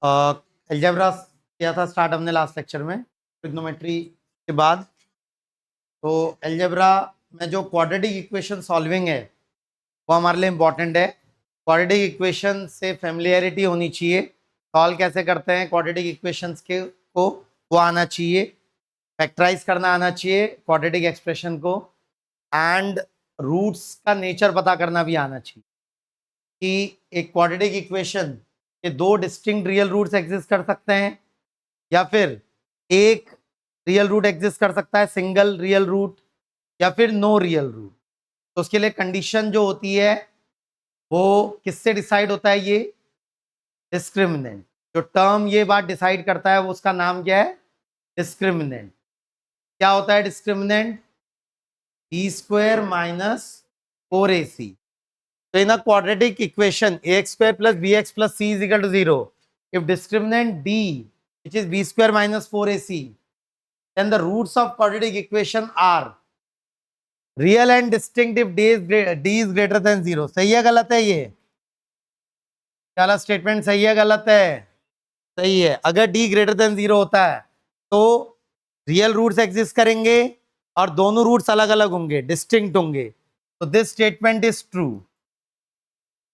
हाँ, अलजेब्रा किया था स्टार्ट हमने लास्ट लेक्चर में ट्रिग्नोमेट्री के बाद। तो अलजेब्रा में जो क्वाड्रेटिक इक्वेशन सॉल्विंग है वो हमारे लिए इम्पॉर्टेंट है। क्वाड्रेटिक इक्वेशन से फेमिलियरिटी होनी चाहिए, सॉल्व कैसे करते हैं क्वाड्रेटिक इक्वेशंस के को वो आना चाहिए, फैक्टराइज करना आना चाहिए क्वाड्रेटिक एक्सप्रेशन को, एंड रूट्स का नेचर पता करना भी आना चाहिए कि एक क्वाड्रेटिक इक्वेशन के दो डिस्टिंक्ट रियल रूट्स एग्जिस्ट कर सकते हैं या फिर एक रियल रूट एग्जिस्ट कर सकता है, सिंगल रियल रूट, या फिर नो रियल रूट। तो उसके लिए कंडीशन जो होती है वो किससे डिसाइड होता है? ये डिस्क्रिमिनेंट। जो टर्म ये बात डिसाइड करता है वो उसका नाम क्या है? डिस्क्रिमिनेंट। क्या होता है discriminant? B square minus 4ac। So in a quadratic equation ax square plus bx plus c is equal to 0, if discriminant b, which is b square minus 4ac, then the roots of quadratic equation are real and distinct if d is greater than 0. सही है गलत है? ये वाला statement सही है गलत है? सही है। अगर d ग्रेटर देन 0 होता है तो रियल रूट्स एग्जिस्ट करेंगे और दोनों रूट्स अलग अलग होंगे, डिस्टिंक्ट होंगे। तो दिस स्टेटमेंट इज ट्रू।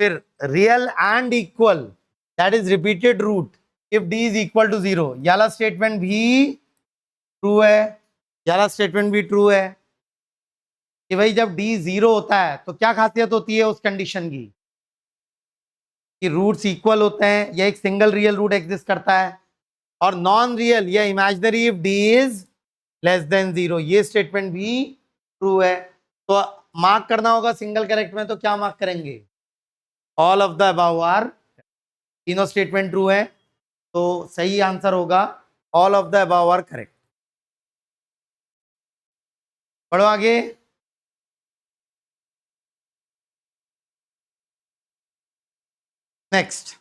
फिर real and equal, that is repeated root if D is equal to 0, याला स्टेटमेंट भी ट्रू है। याला स्टेटमेंट भी ट्रू है कि भाई जब डी 0 होता है तो क्या खासियत होती है उस कंडीशन की कि रूट्स इक्वल होते हैं या एक सिंगल रियल रूट एग्जिस्ट करता है, और नॉन रियल या imaginary if D is less than 0, ये स्टेटमेंट भी ट्रू है। तो मार्क करना होगा सिंगल करेक्ट में, तो क्या मार्क करेंगे? All of the above are. तीनों स्टेटमेंट ट्रू है तो सही आंसर होगा all of the above are correct. पढ़ो आगे। नेक्स्ट।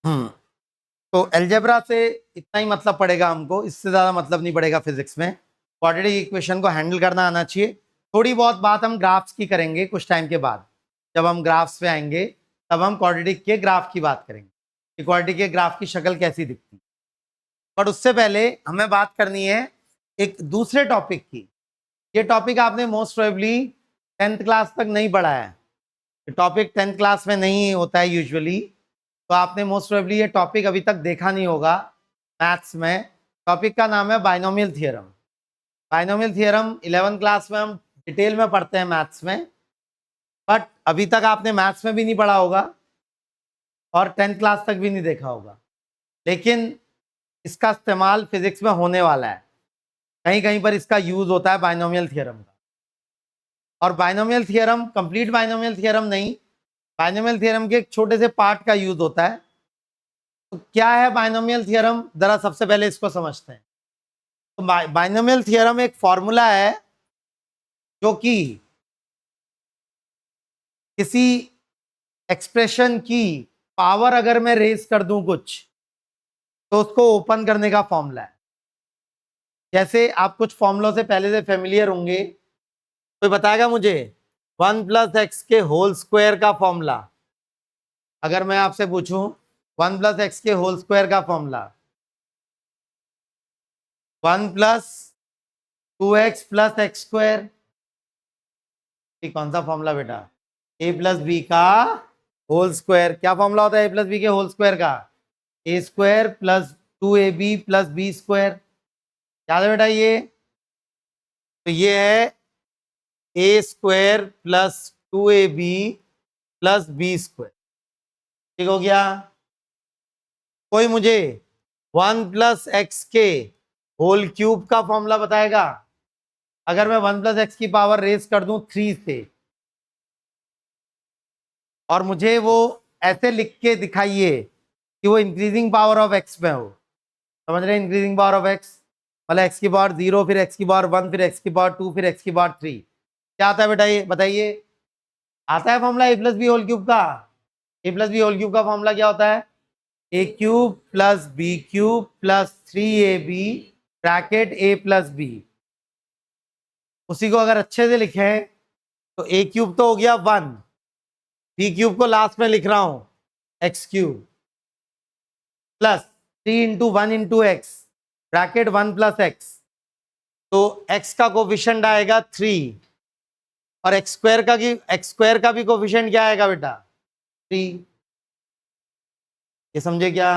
तो अलजेब्रा से इतना ही मतलब पड़ेगा हमको, इससे ज्यादा मतलब नहीं पड़ेगा फिजिक्स में। क्वाड्रेटिक इक्वेशन को हैंडल करना आना चाहिए। थोड़ी बहुत बात हम ग्राफ्स की करेंगे कुछ टाइम के बाद, जब हम ग्राफ्स पे आएंगे तब हम क्वाड्रेटिक के ग्राफ की बात करेंगे कि क्वाड्रेटिक के ग्राफ की शक्ल कैसी दिखती है। बट उससे पहले हमें बात करनी है एक दूसरे टॉपिक की। ये टॉपिक आपने मोस्ट प्रोबेबली 10th क्लास तक नहीं पढ़ा है। टॉपिक 10th क्लास में नहीं होता है यूजुअली, तो आपने मोस्ट प्रोबेबली ये टॉपिक अभी तक देखा नहीं होगा मैथ्स में। टॉपिक का नाम है binomial theorem. Binomial theorem 11th class में हम डिटेल में पढ़ते हैं मैथ्स में, बट अभी तक आपने मैथ्स में भी नहीं पढ़ा होगा और 10th क्लास तक भी नहीं देखा होगा। लेकिन इसका इस्तेमाल फिजिक्स में होने वाला है, कहीं कहीं पर इसका यूज होता है बाइनोमियल थियरम का। और binomial theorem complete binomial theorem नहीं, बाइनोमियल थियरम के एक छोटे से पार्ट का यूज होता है। तो क्या है बाइनोमियल थियरम, जरा सबसे पहले इसको समझते हैं। तो बाइनोमियल थियरम एक फॉर्मूला है जो कि किसी एक्सप्रेशन की पावर अगर मैं रेज कर दूं कुछ, तो उसको ओपन करने का फॉर्मूला है। जैसे आप कुछ फॉर्मूलों से पहले से फेमिलियर होंगे, कोई बताएगा मुझे 1+x के होल स्क्वायर का फॉर्मूला? अगर मैं आपसे पूछूं 1+x के होल स्क्वायर का फॉर्मूला, 1+2x+x², कौन सा फॉर्मूला बेटा? a+b का होल स्क्वायर। क्या फॉर्मूला होता है a+b के होल स्क्वायर का? a² + 2ab + b²। याद है बेटा ये? तो ये है a² + 2ab + b²। ठीक हो गया? कोई मुझे 1+x के होल क्यूब का फॉर्मूला बताएगा? अगर मैं 1+x की पावर रेज कर दूं 3 से, और मुझे वो ऐसे लिख के दिखाइए कि वो इंक्रीजिंग पावर ऑफ x में हो। समझ रहे? इंक्रीजिंग पावर ऑफ x मतलब x की पावर 0, फिर x की पावर 1, फिर x की पावर 2, फिर x की पावर 3। क्या आता है बेटा ये बताइए? आता है फॉर्मूला a+b होल क्यूब का? a+b होल क्यूब का फॉर्मूला क्या होता है? a³ + b³ + 3ab bracket a+b। उसी को अगर अच्छे से लिखें तो a³ तो हो गया 1, पी क्यूब को लास्ट में लिख रहा हूं x cube plus 3 into 1 into x bracket 1 plus x, तो x का कोफिशिएंट आएगा 3 और एक्स स्क्वायर का भी कोफिशिएंट क्या आएगा बेटा 3। ये समझे क्या?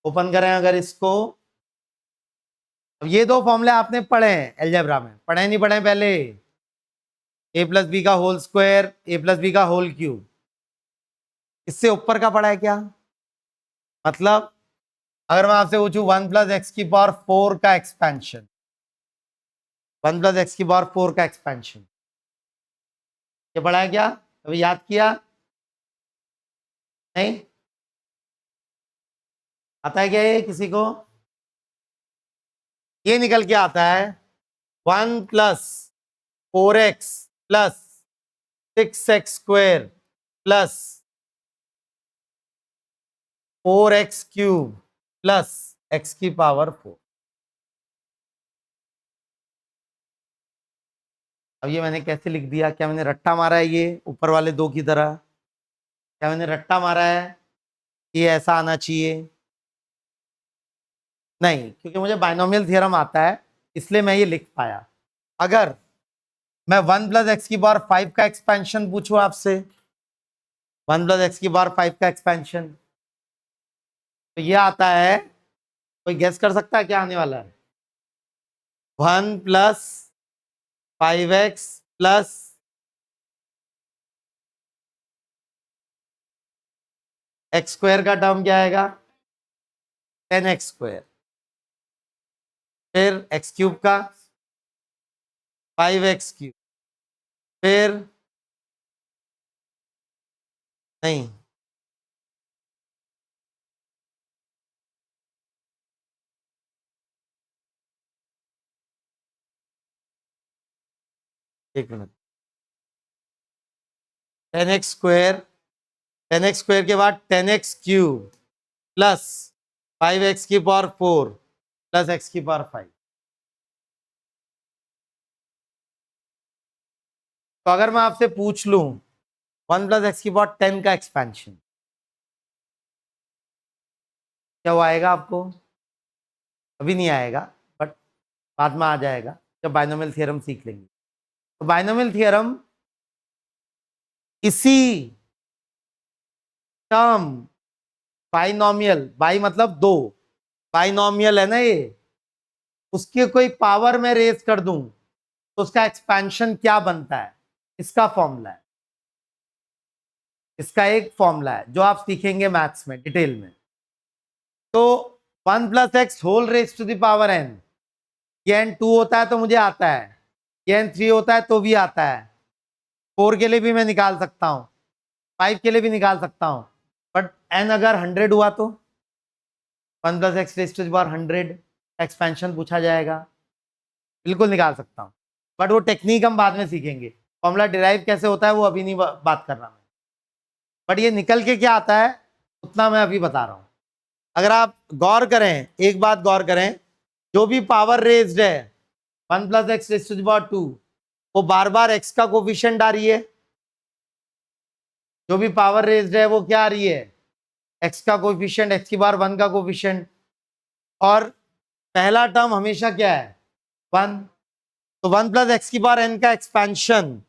ओपन करें अगर इसको, अब ये दो फॉर्मूले आपने पढ़े हैं अलजेब्रा में, पढ़े नहीं पढ़े पहले? ए प्लस बी का होल स्क्वायर, ए प्लस बी का होल क्यूब, इससे ऊपर का पढ़ा है क्या? मतलब अगर मैं आपसे पूछूं 1 प्लस एक्स की पावर 4 का एक्सपेंशन, 1 प्लस एक्स की पावर 4 का एक्सपेंशन, ये पढ़ा है क्या? अभी याद किया नहीं? आता है क्या ये किसी को? ये निकल के आता है 1 plus 4x plus 6x square plus 4x cube plus x की पावर 4। अब ये मैंने कैसे लिख दिया? क्या मैंने रट्टा मारा है ये ऊपर वाले दो की तरह? क्या मैंने रट्टा मारा है? ये ऐसा आना चाहिए? नहीं, क्योंकि मुझे बाइनोमियल थ्योरम आता है इसलिए मैं ये लिख पाया। अगर मैं 1 प्लस एक्स की पावर 5 का एक्सपेंशन पूछूं आपसे, 1 प्लस एक्स की पावर 5 का एक्सपेंशन, तो ये आता है, कोई गेस कर सकता है क्या आने वाला है? 1 plus 5x plus x square का टर्म क्या आएगा 10x स्क्वायर, फिर एक्स क्यूब का 5x क्यूब, फिर नहीं, एक minute, 10x square, 10x square के बाद 10x क्यूब प्लस 5x की पावर 4 प्लस x की पावर 5। तो अगर मैं आपसे पूछ लूं 1 प्लस एक्स की पावर 10 का एक्सपेंशन, क्या वो आएगा आपको? अभी नहीं आएगा, बट बाद में आ जाएगा जब बाइनोमियल थ्योरम सीख लेंगे। तो बाइनोमियल थ्योरम इसी टर्म बाइनोमियल, बाई मतलब दो, बाइनोमियल है ना ये, उसकी कोई पावर में रेज कर दूं तो उसका एक्सपेंशन क्या बनता है, इसका फॉर्मूला है, इसका एक फॉर्मूला है जो आप सीखेंगे मैथ्स में डिटेल में। तो 1 plus X whole raise to the power n, ये n 2 होता है तो मुझे आता है, ये n 3 होता है तो भी आता है, 4 के लिए भी मैं निकाल सकता हूं, 5 के लिए भी निकाल सकता हूं, बट n अगर 100 हुआ तो 1 plus X raise to the power 100 expansion पूछा जाएगा, बिल्कुल निकाल सकता हूं, बट वो टेक्निक हम बाद में सीखेंगे, फॉर्मूला डिराइव कैसे होता है वो अभी नहीं बात कर रहा मैं, बट ये निकल के क्या आता है उतना मैं अभी बता रहा हूं। अगर आप गौर करें, एक बात गौर करें, जो भी पावर रेज्ड है 1 plus X raise to the power 2, वो बार बार x का कोफिशिएंट आ रही है, जो भी पावर रेज्ड है वो क्या आ रही है x का कोफिशिएंट, x की पावर 1 का कोफिशिएंट, और पहला टर्म हमेशा क्या है 1, तो 1 प्लस एक्स की पावर n का एक्सपेंशन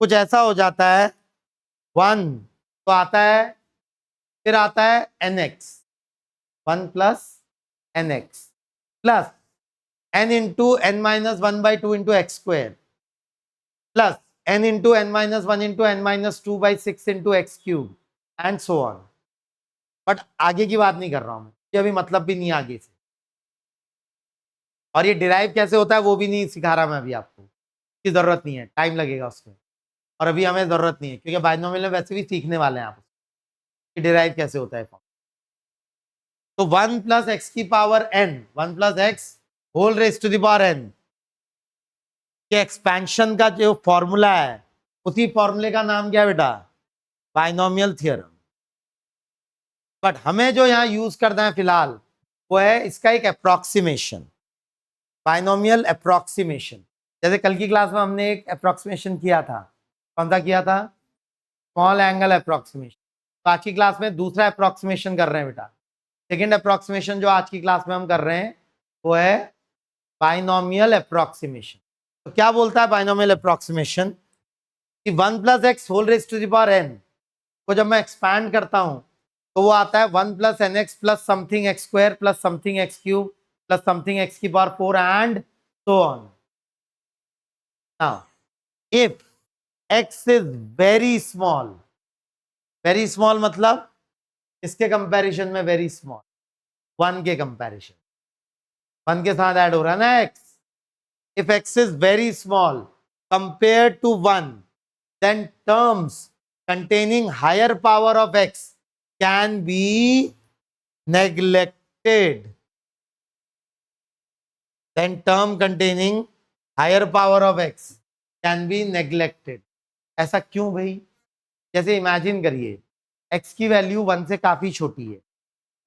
कुछ ऐसा हो जाता है 1, तो आता है, फिर आता है nx, 1 plus nx plus n into n minus 1/2 into x square plus n into n minus 1 into n minus 2/6 into x cube and so on. But आगे की बात नहीं कर रहा हूं मैं, ये अभी मतलब भी नहीं आगे से, और ये डिराइव कैसे होता है वो भी नहीं सिखा रहा मैं अभी आपको, की जरूरत नहीं है, टाइम लगेगा उसमें, और अभी हमें जरूरत नहीं है क्योंकि बाइनोमियल में वैसे भी सीखने वाले हैं आप कि डिराइव कैसे होता है। तो 1 प्लस एक्स की power n, 1 plus X whole raise to the power n के एक्सपेंशन का जो फॉर्मूला है, उसी फॉर्मूले का नाम क्या है बेटा बाइनोमियल थ्योरम। बट हमें जो यहां यूज करना है फिलहाल वो है इसका एक अप्रोक्सीमेशन, बाइनोमियल अप्रोक्सीमेशन। जैसे कल की क्लास में हमने एक अप्रोक्सीमेशन किया था, कौन सा किया था? Small angle approximation. तो आज की क्लास में दूसरा अप्रोक्सीमेशन कर रहे हैं बेटा। सेकेंड अप्रोक्सीमेशन जो आज की क्लास में हम कर रहे हैं वो है बाइनोमियल अप्रोक्सीमेशन। तो क्या बोलता है बाइनोमियल अप्रोक्सीमेशन कि 1 plus X whole raise to the power N को जब मैं एक्सपैंड करता हूं तो वो आता है 1 plus n x plus something x square plus something x cube plus something x की power 4 and so on. Now if x is very small मतलब इसके कंपैरिजन में वेरी स्मॉल, 1 के कंपैरिजन, 1 के साथ ऐड हो रहा है ना x। If x is very small compare to 1 then terms containing higher power of x can be neglected. Then term containing higher power of x can be neglected. ऐसा क्यों भाई? जैसे इमेजिन करिए x की वैल्यू 1 से काफी छोटी है,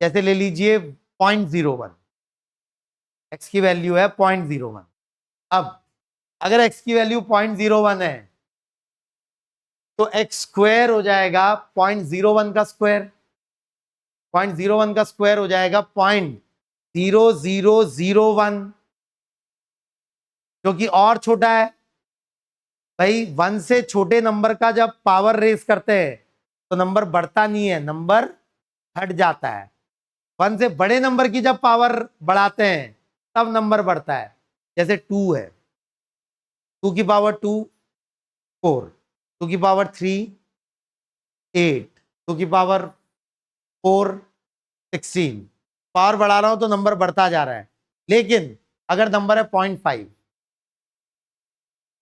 जैसे ले लीजिए 0.01, x की वैल्यू है 0.01। अब अगर x की वैल्यू 0.01 है तो एक्स स्क्वायर हो जाएगा 0.01 का स्क्वायर, 0.01 का स्क्वायर हो जाएगा 0.0001, जो कि और छोटा है। भाई 1 से छोटे नंबर का जब पावर रेस करते हैं तो नंबर बढ़ता नहीं है, नंबर घट जाता है। 1 से बड़े नंबर की जब पावर बढ़ाते हैं तब नंबर बढ़ता है। जैसे 2 है, 2 की पावर 2 4, 2 की पावर 3 8, 2 की पावर 4 16, पावर बढ़ा रहा हूं तो नंबर बढ़ता जा रहा है। लेकिन अगर नंबर है 0.5,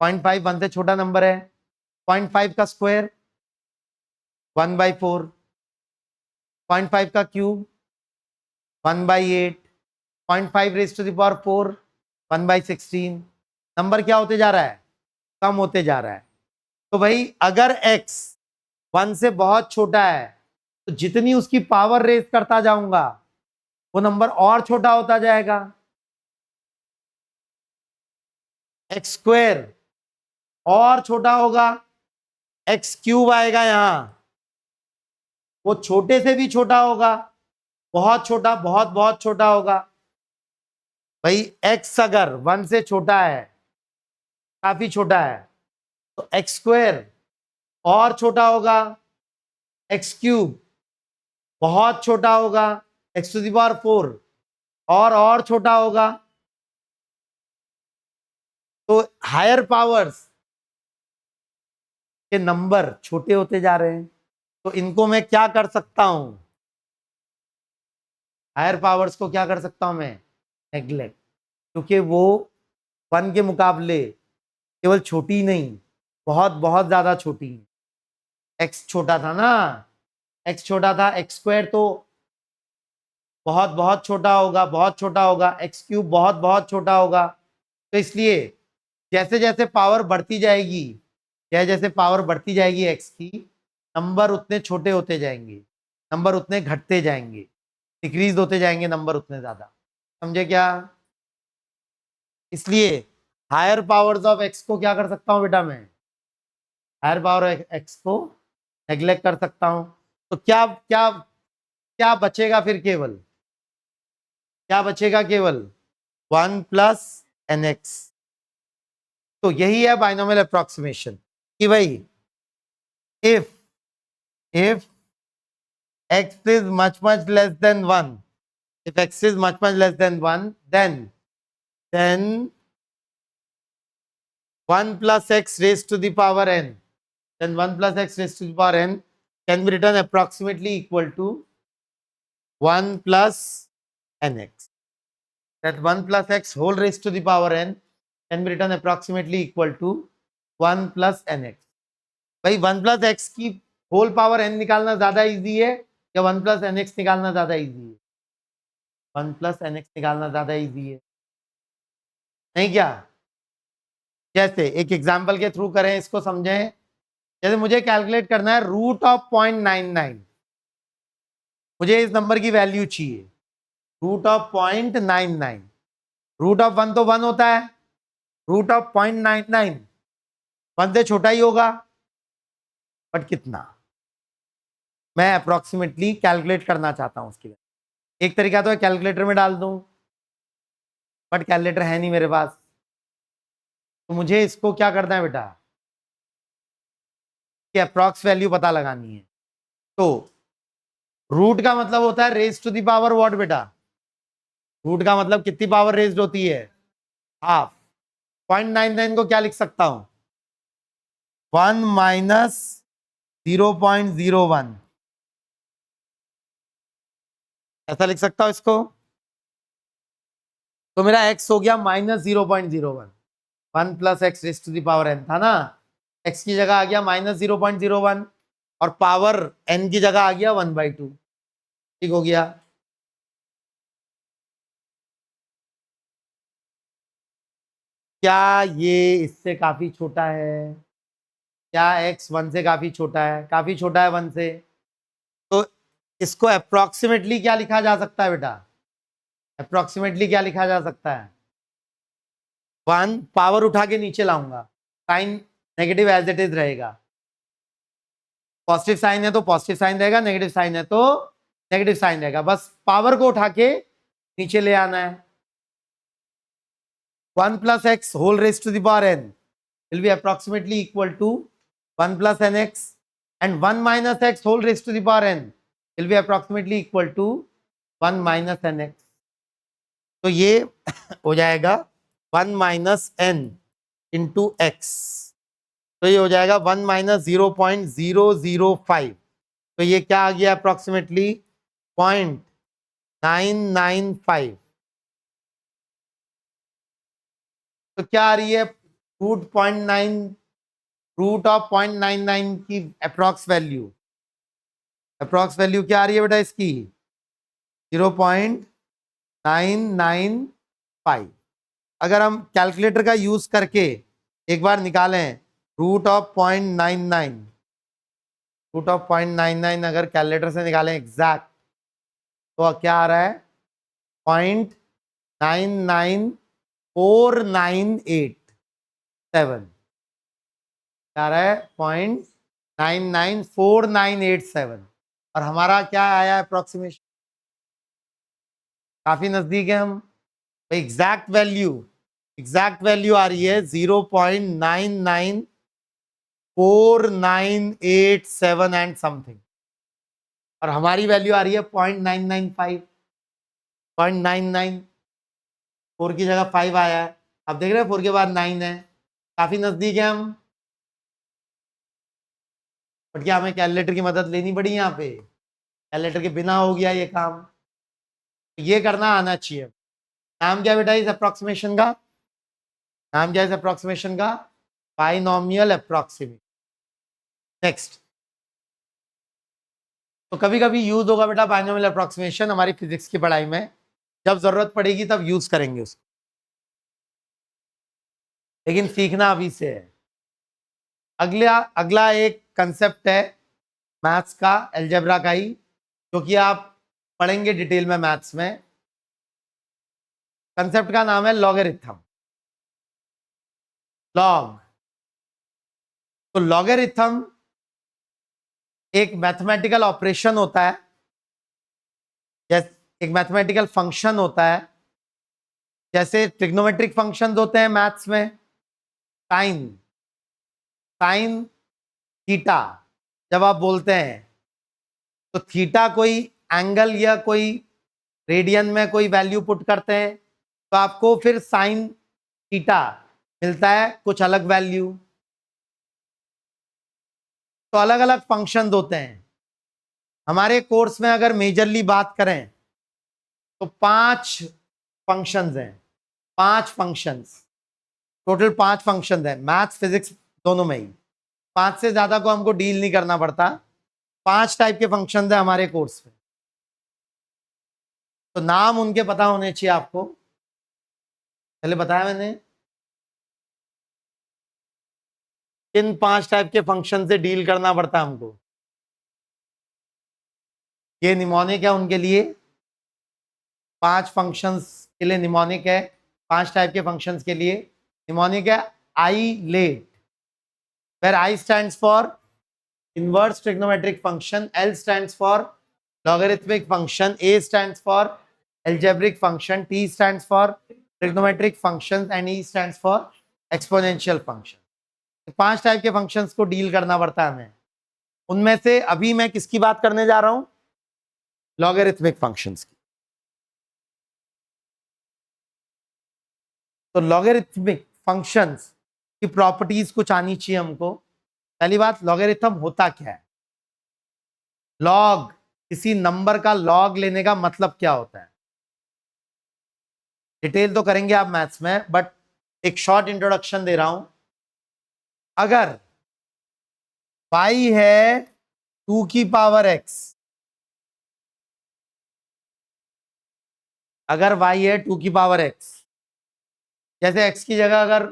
1 से छोटा नंबर है, 0.5 का स्क्वायर 1/4, 0.5 का cube 1/8, 0.5 raise to the power 4 1/16। Number क्या होते जा रहा है? कम होते जा रहा है। तो भाई अगर x 1 से बहुत छोटा है तो जितनी उसकी पावर रेज करता जाऊंगा वो नंबर और छोटा होता जाएगा। एक्स स्क्वायर और छोटा होगा, एक्स क्यूब आएगा यहां, वो छोटे से भी छोटा होगा, बहुत छोटा, बहुत बहुत छोटा होगा। भाई एक्स अगर 1 से छोटा है, काफी छोटा है, तो एक्स स्क्वायर और छोटा होगा, एक्स क्यूब बहुत छोटा होगा, एक्स टू द पावर 4 और छोटा होगा। तो हायर पावर्स के नंबर छोटे होते जा रहे हैं। तो इनको मैं क्या कर सकता हूं? हायर पावर्स को क्या कर सकता हूं मैं? नेग्लेक्ट, क्योंकि वो 1 के मुकाबले केवल छोटी नहीं, बहुत बहुत ज्यादा छोटी है। एक्स छोटा था ना, एक्स छोटा था, एक्स स्क्वायर तो बहुत बहुत छोटा होगा, बहुत छोटा होगा, एक्स क्यूब बहुत बहुत छोटा होगा। तो इसलिए जैसे जैसे पावर बढ़ती जाएगी, जैसे जैसे पावर बढ़ती जाएगी एक्स की, नंबर उतने छोटे होते जाएंगे, नंबर उतने घटते जाएंगे, डिक्रीज होते जाएंगे नंबर उतने ज्यादा। समझे क्या? इसलिए हायर पावर्स ऑफ एक्स को क्या कर सकता हूं बेटा मैं? हायर पावर एक्स को नेग्लेक्ट कर सकता हूं। तो क्या क्या क्या बचेगा फिर? केवल क्या बचेगा? केवल 1 प्लस एन एक्स। तो यही है बाइनोमियल अप्रोक्सीमेशन कि भाई if x is much less than 1, if x is much less than 1, then 1 plus x raised to the power n, then 1 plus x raised to the power n can be written approximately equal to 1 plus nx. That 1 plus x whole raised to the power n can be written approximately equal to 1 plus nx. भाई 1 plus x की whole power n निकालना ज्यादा easy है या 1 plus nx निकालना ज्यादा easy है? 1 plus nx निकालना ज्यादा इजी है, नहीं क्या? जैसे एक एग्जांपल के थ्रू करें, इसको समझें। जैसे मुझे कैलकुलेट करना है रूट ऑफ 0.99, मुझे इस नंबर की वैल्यू चाहिए, रूट ऑफ 0.99। रूट ऑफ 1 तो 1 होता है, रूट ऑफ 0.99 1 से छोटा ही होगा, बट कितना? मैं अप्रोक्सीमेटली कैलकुलेट करना चाहता हूं उसकी वैल्यू। एक तरीका तो है कैलकुलेटर में डाल दूं, बट कैलकुलेटर है नहीं मेरे पास, तो मुझे इसको क्या करना है बेटा कि अप्रोक्स वैल्यू पता लगानी है। तो रूट का मतलब होता है raise to the power what बेटा, रूट का मतलब कितनी पावर रेज्ड होती है, हाफ। 0.99 को क्या लिख सकता हूं, 1 माइनस 0.01, ऐसा लिख सकता हूं इसको। तो मेरा x हो गया -0.01, 1 plus X raise to the power n था ना, x की जगह आ गया -0.01 और पावर n की जगह आ गया 1/2। ठीक हो गया। क्या ये इससे काफी छोटा है, क्या x 1 से काफी छोटा है, काफी छोटा है 1 से, तो इसको अप्रोक्सीमेटली क्या लिखा जा सकता है बेटा, अप्रोक्सीमेटली क्या लिखा जा सकता है, 1 पावर उठा के नीचे लाऊंगा, sign negative as it is रहेगा, पॉजिटिव साइन है तो पॉजिटिव साइन रहेगा, नेगेटिव साइन है तो नेगेटिव साइन रहेगा, बस पावर को उठा के नीचे ले आना है। 1 plus x whole raised to the power n will be approximately equal to 1 plus nx, and 1 minus x whole raised to the power n will be approximately equal to 1 minus nx। तो ये हो जाएगा 1 minus n into x, तो ये हो जाएगा 1 minus 0.005, तो ये क्या आ गया अप्रोक्सीमेटली 0.995। तो क्या आ रही है रूट ऑफ 0.99 की अप्रोक्स वैल्यू, अप्रोक्स वैल्यू क्या आ रही है बेटा इसकी 0.995। अगर हम कैलकुलेटर का यूज करके एक बार निकालें रूट ऑफ 0.99, रूट ऑफ 0.99 अगर कैलकुलेटर से निकालें एग्जैक्ट, तो क्या आ रहा है 0.99497, क्या आ रहा है 0.99497, और हमारा क्या आया अप्रोक्सीमेशन, काफी नजदीक है हम। एग्जैक्ट वैल्यू आ रही है 0.99497 एंड समथिंग, और हमारी वैल्यू आ रही है 0.995, 0.99, 4 की जगह 5 आया है, अब देख रहे हैं 4 के बाद 9 है, काफी नजदीक है हम। बट क्या हमें कैलकुलेटर की मदद लेनी पड़ी, यहाँ पे कैलकुलेटर के बिना हो गया ये काम, ये करना आना चाहिए। नाम क्या बेटा इस अप्रोक्सीमेशन का, नाम क्या इस अप्रोक्सीमेशन का, बाइनोमियल अप्रोक्सीमेशन। नेक्स्ट, तो कभी कभी यूज होगा बेटा बाइनोमियल अप्रोक्सीमेशन हमारी फिजिक्स की पढ़ाई में, जब जरूरत पड़ेगी तब यूज करेंगे उसको, लेकिन सीखना अभी से है। अगला एक कंसेप्ट है मैथ्स का, अलजेब्रा का ही, जो कि आप पढ़ेंगे डिटेल में मैथ्स में। कंसेप्ट का नाम है लॉगरिथम, लॉग। तो लॉगरिथम एक मैथमेटिकल ऑपरेशन होता है, जैसे एक मैथमेटिकल फंक्शन होता है, जैसे ट्रिग्नोमेट्रिक फंक्शंस होते हैं मैथ्स में, साइन साइन थीटा जब आप बोलते हैं, तो थीटा कोई एंगल या कोई रेडियन में कोई वैल्यू पुट करते हैं, तो आपको फिर साइन थीटा मिलता है कुछ अलग वैल्यू। तो अलग अलग फंक्शंस होते हैं हमारे कोर्स में, अगर मेजरली बात करें तो 5 फंक्शंस हैं, 5 फंक्शंस, टोटल 5 फंक्शंस हैं मैथ्स फिजिक्स दोनों में ही, 5 से ज्यादा को हमको डील नहीं करना पड़ता, 5 टाइप के फंक्शंस हैं हमारे कोर्स में। तो नाम उनके पता होने चाहिए आपको, पहले बताया मैंने किन 5 टाइप के फंक्शन से डील करना पड़ता है हमको। ये निमोनिक है उनके लिए, 5 फंक्शंस के लिए निमोनिक है, 5 टाइप के फंक्शंस के लिए निमोनिक है। I let, where I stands for inverse trigonometric function, L stands for logarithmic function, A stands for algebraic function, T stands for trigonometric functions and E stands for exponential function. 5 type के functions को deal करना पड़ता है हमें. उनमें से अभी मैं किसकी बात करने जा रहा हूं? लॉगरिथमिक फंक्शंस की. तो लॉगरिथमिक फंक्शंस की प्रॉपर्टीज कुछ आनी चाहिए हमको. पहली बात, लॉगरिथम होता क्या है? लॉग, किसी नंबर का लॉग लेने का मतलब क्या होता है? डिटेल तो करेंगे आप मैथ्स में, बट एक शॉर्ट इंट्रोडक्शन दे रहा हूं. अगर y है 2 की पावर x, अगर y है 2 की पावर x, जैसे x की जगह अगर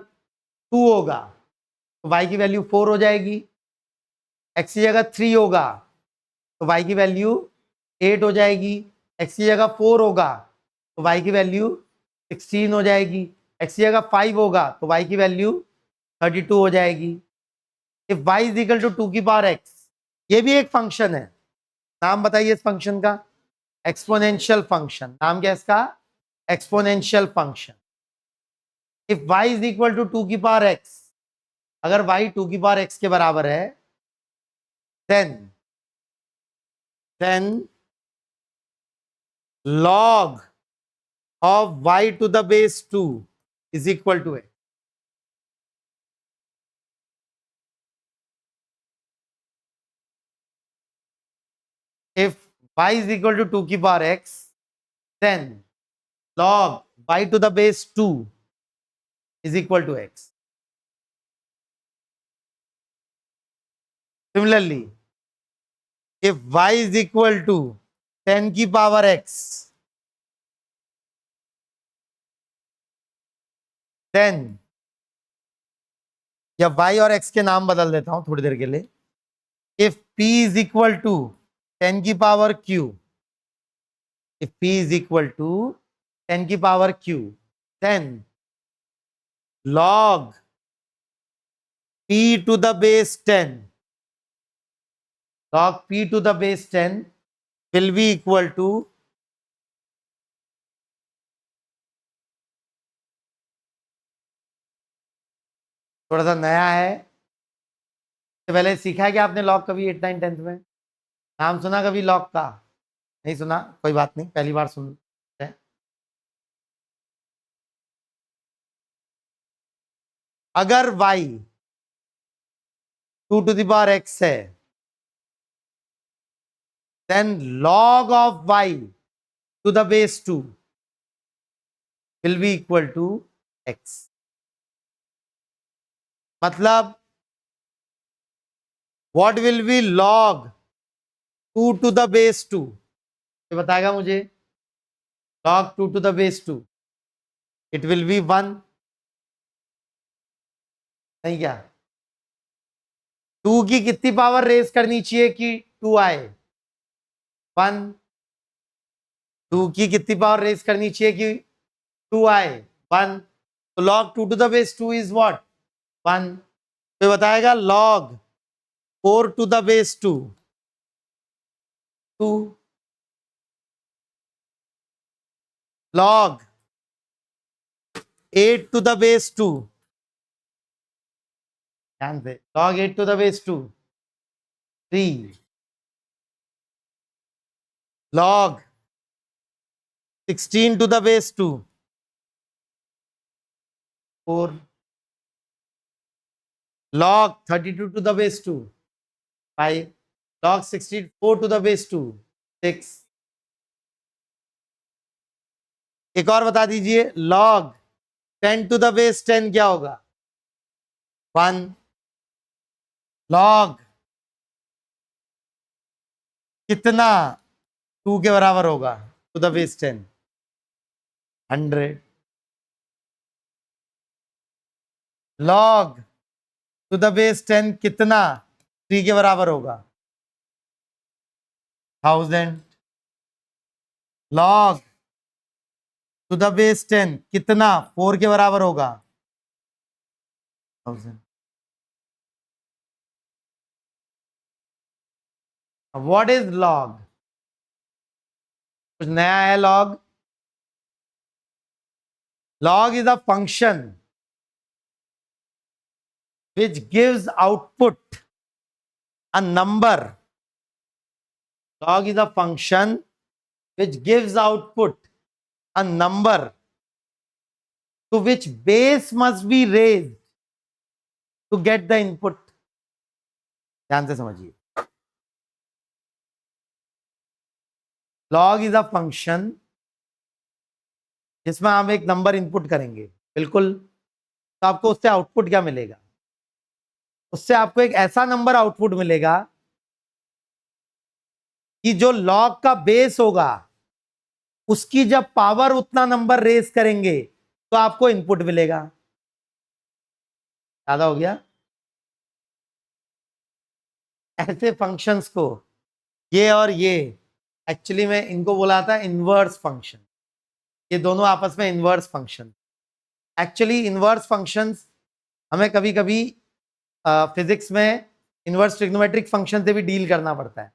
2 होगा तो y की वैल्यू 4 हो जाएगी. x की जगह 3 होगा तो y की वैल्यू 8 हो जाएगी. x की जगह 4 होगा तो y की वैल्यू 16 हो जाएगी. x की जगह 5 होगा तो y की वैल्यू 32 हो जाएगी. If y is equal to 2 की पावर x, ये भी एक फंक्शन है. नाम बताइए इस फंक्शन का. Exponential function. नाम क्या है इसका? Exponential function. If y is equal to 2 की पावर x, अगर y 2 की पावर x के बराबर है, then log of y to the base 2 is equal to x. If y is equal to 2 की power x, then log y to the base 2 is equal to x. Similarly, if y is equal to 10 की power x, then, या y और x के नाम बदल देता हूं थोड़ी देर के लिए. If p is equal to 10 की power q, if p is equal to 10 की power q, then log p to the base 10, log p to the base 10 will be equal to थोड़ा सा नया है, तो पहले सीखा है कि आपने लॉग कभी 8, 9, 10th में? नाम सुना कभी लॉग का? नहीं सुना, कोई बात नहीं, पहली बार सुन रहे हैं. अगर y 2 to the power x है, then log of y to the base 2 will be equal to x. मतलब what will be log 2 to the base 2? ये बताएगा मुझे. log 2 to the base 2, it will be 1. नहीं क्या? 2 की कितनी power raise करनी चाहिए कि 2 आए? 1. 2 की कितनी पावर रेज करनी चाहिए कि 2 आए? 1. तो log 2 to the base 2 is what? 1. तो बताएगा log 4 to the base 2, 2. log 8 to the base 2, ध्यान से, log 8 to the base 2, 3. log 16 to the base 2, 4. log 32 to the base 2, 5. log 64 to the base 2, 6. एक और बता दीजिए, log 10 to the base 10 क्या होगा? 1. log कितना 2 के बराबर होगा to the base 10? 100. log to the base 10 कितना 3 के बराबर होगा? 1000. log टू द बेस 10 कितना 4 के बराबर होगा? 1000. What is log? कुछ नया है log? Log is a function which gives output a number. Log is a function which gives output a number to which base must be raised to get the input. ध्यान से समझिए, log is a function जिसमें हम एक number input करेंगे, बिल्कुल, तो आपको उससे आउटपुट क्या मिलेगा? उससे आपको एक ऐसा नंबर आउटपुट मिलेगा कि जो लॉग का बेस होगा उसकी जब पावर उतना नंबर रेज करेंगे तो आपको इनपुट मिलेगा। ज्यादा हो गया? ऐसे फंक्शंस को, ये और ये, एक्चुअली में इनको बोला था इनवर्स फंक्शन। ये दोनों आपस में inverse function. Actually inverse functions हमें कभी कभी फिजिक्स में इनवर्स ट्रिग्नोमेट्रिक फंक्शन से भी डील करना पड़ता है।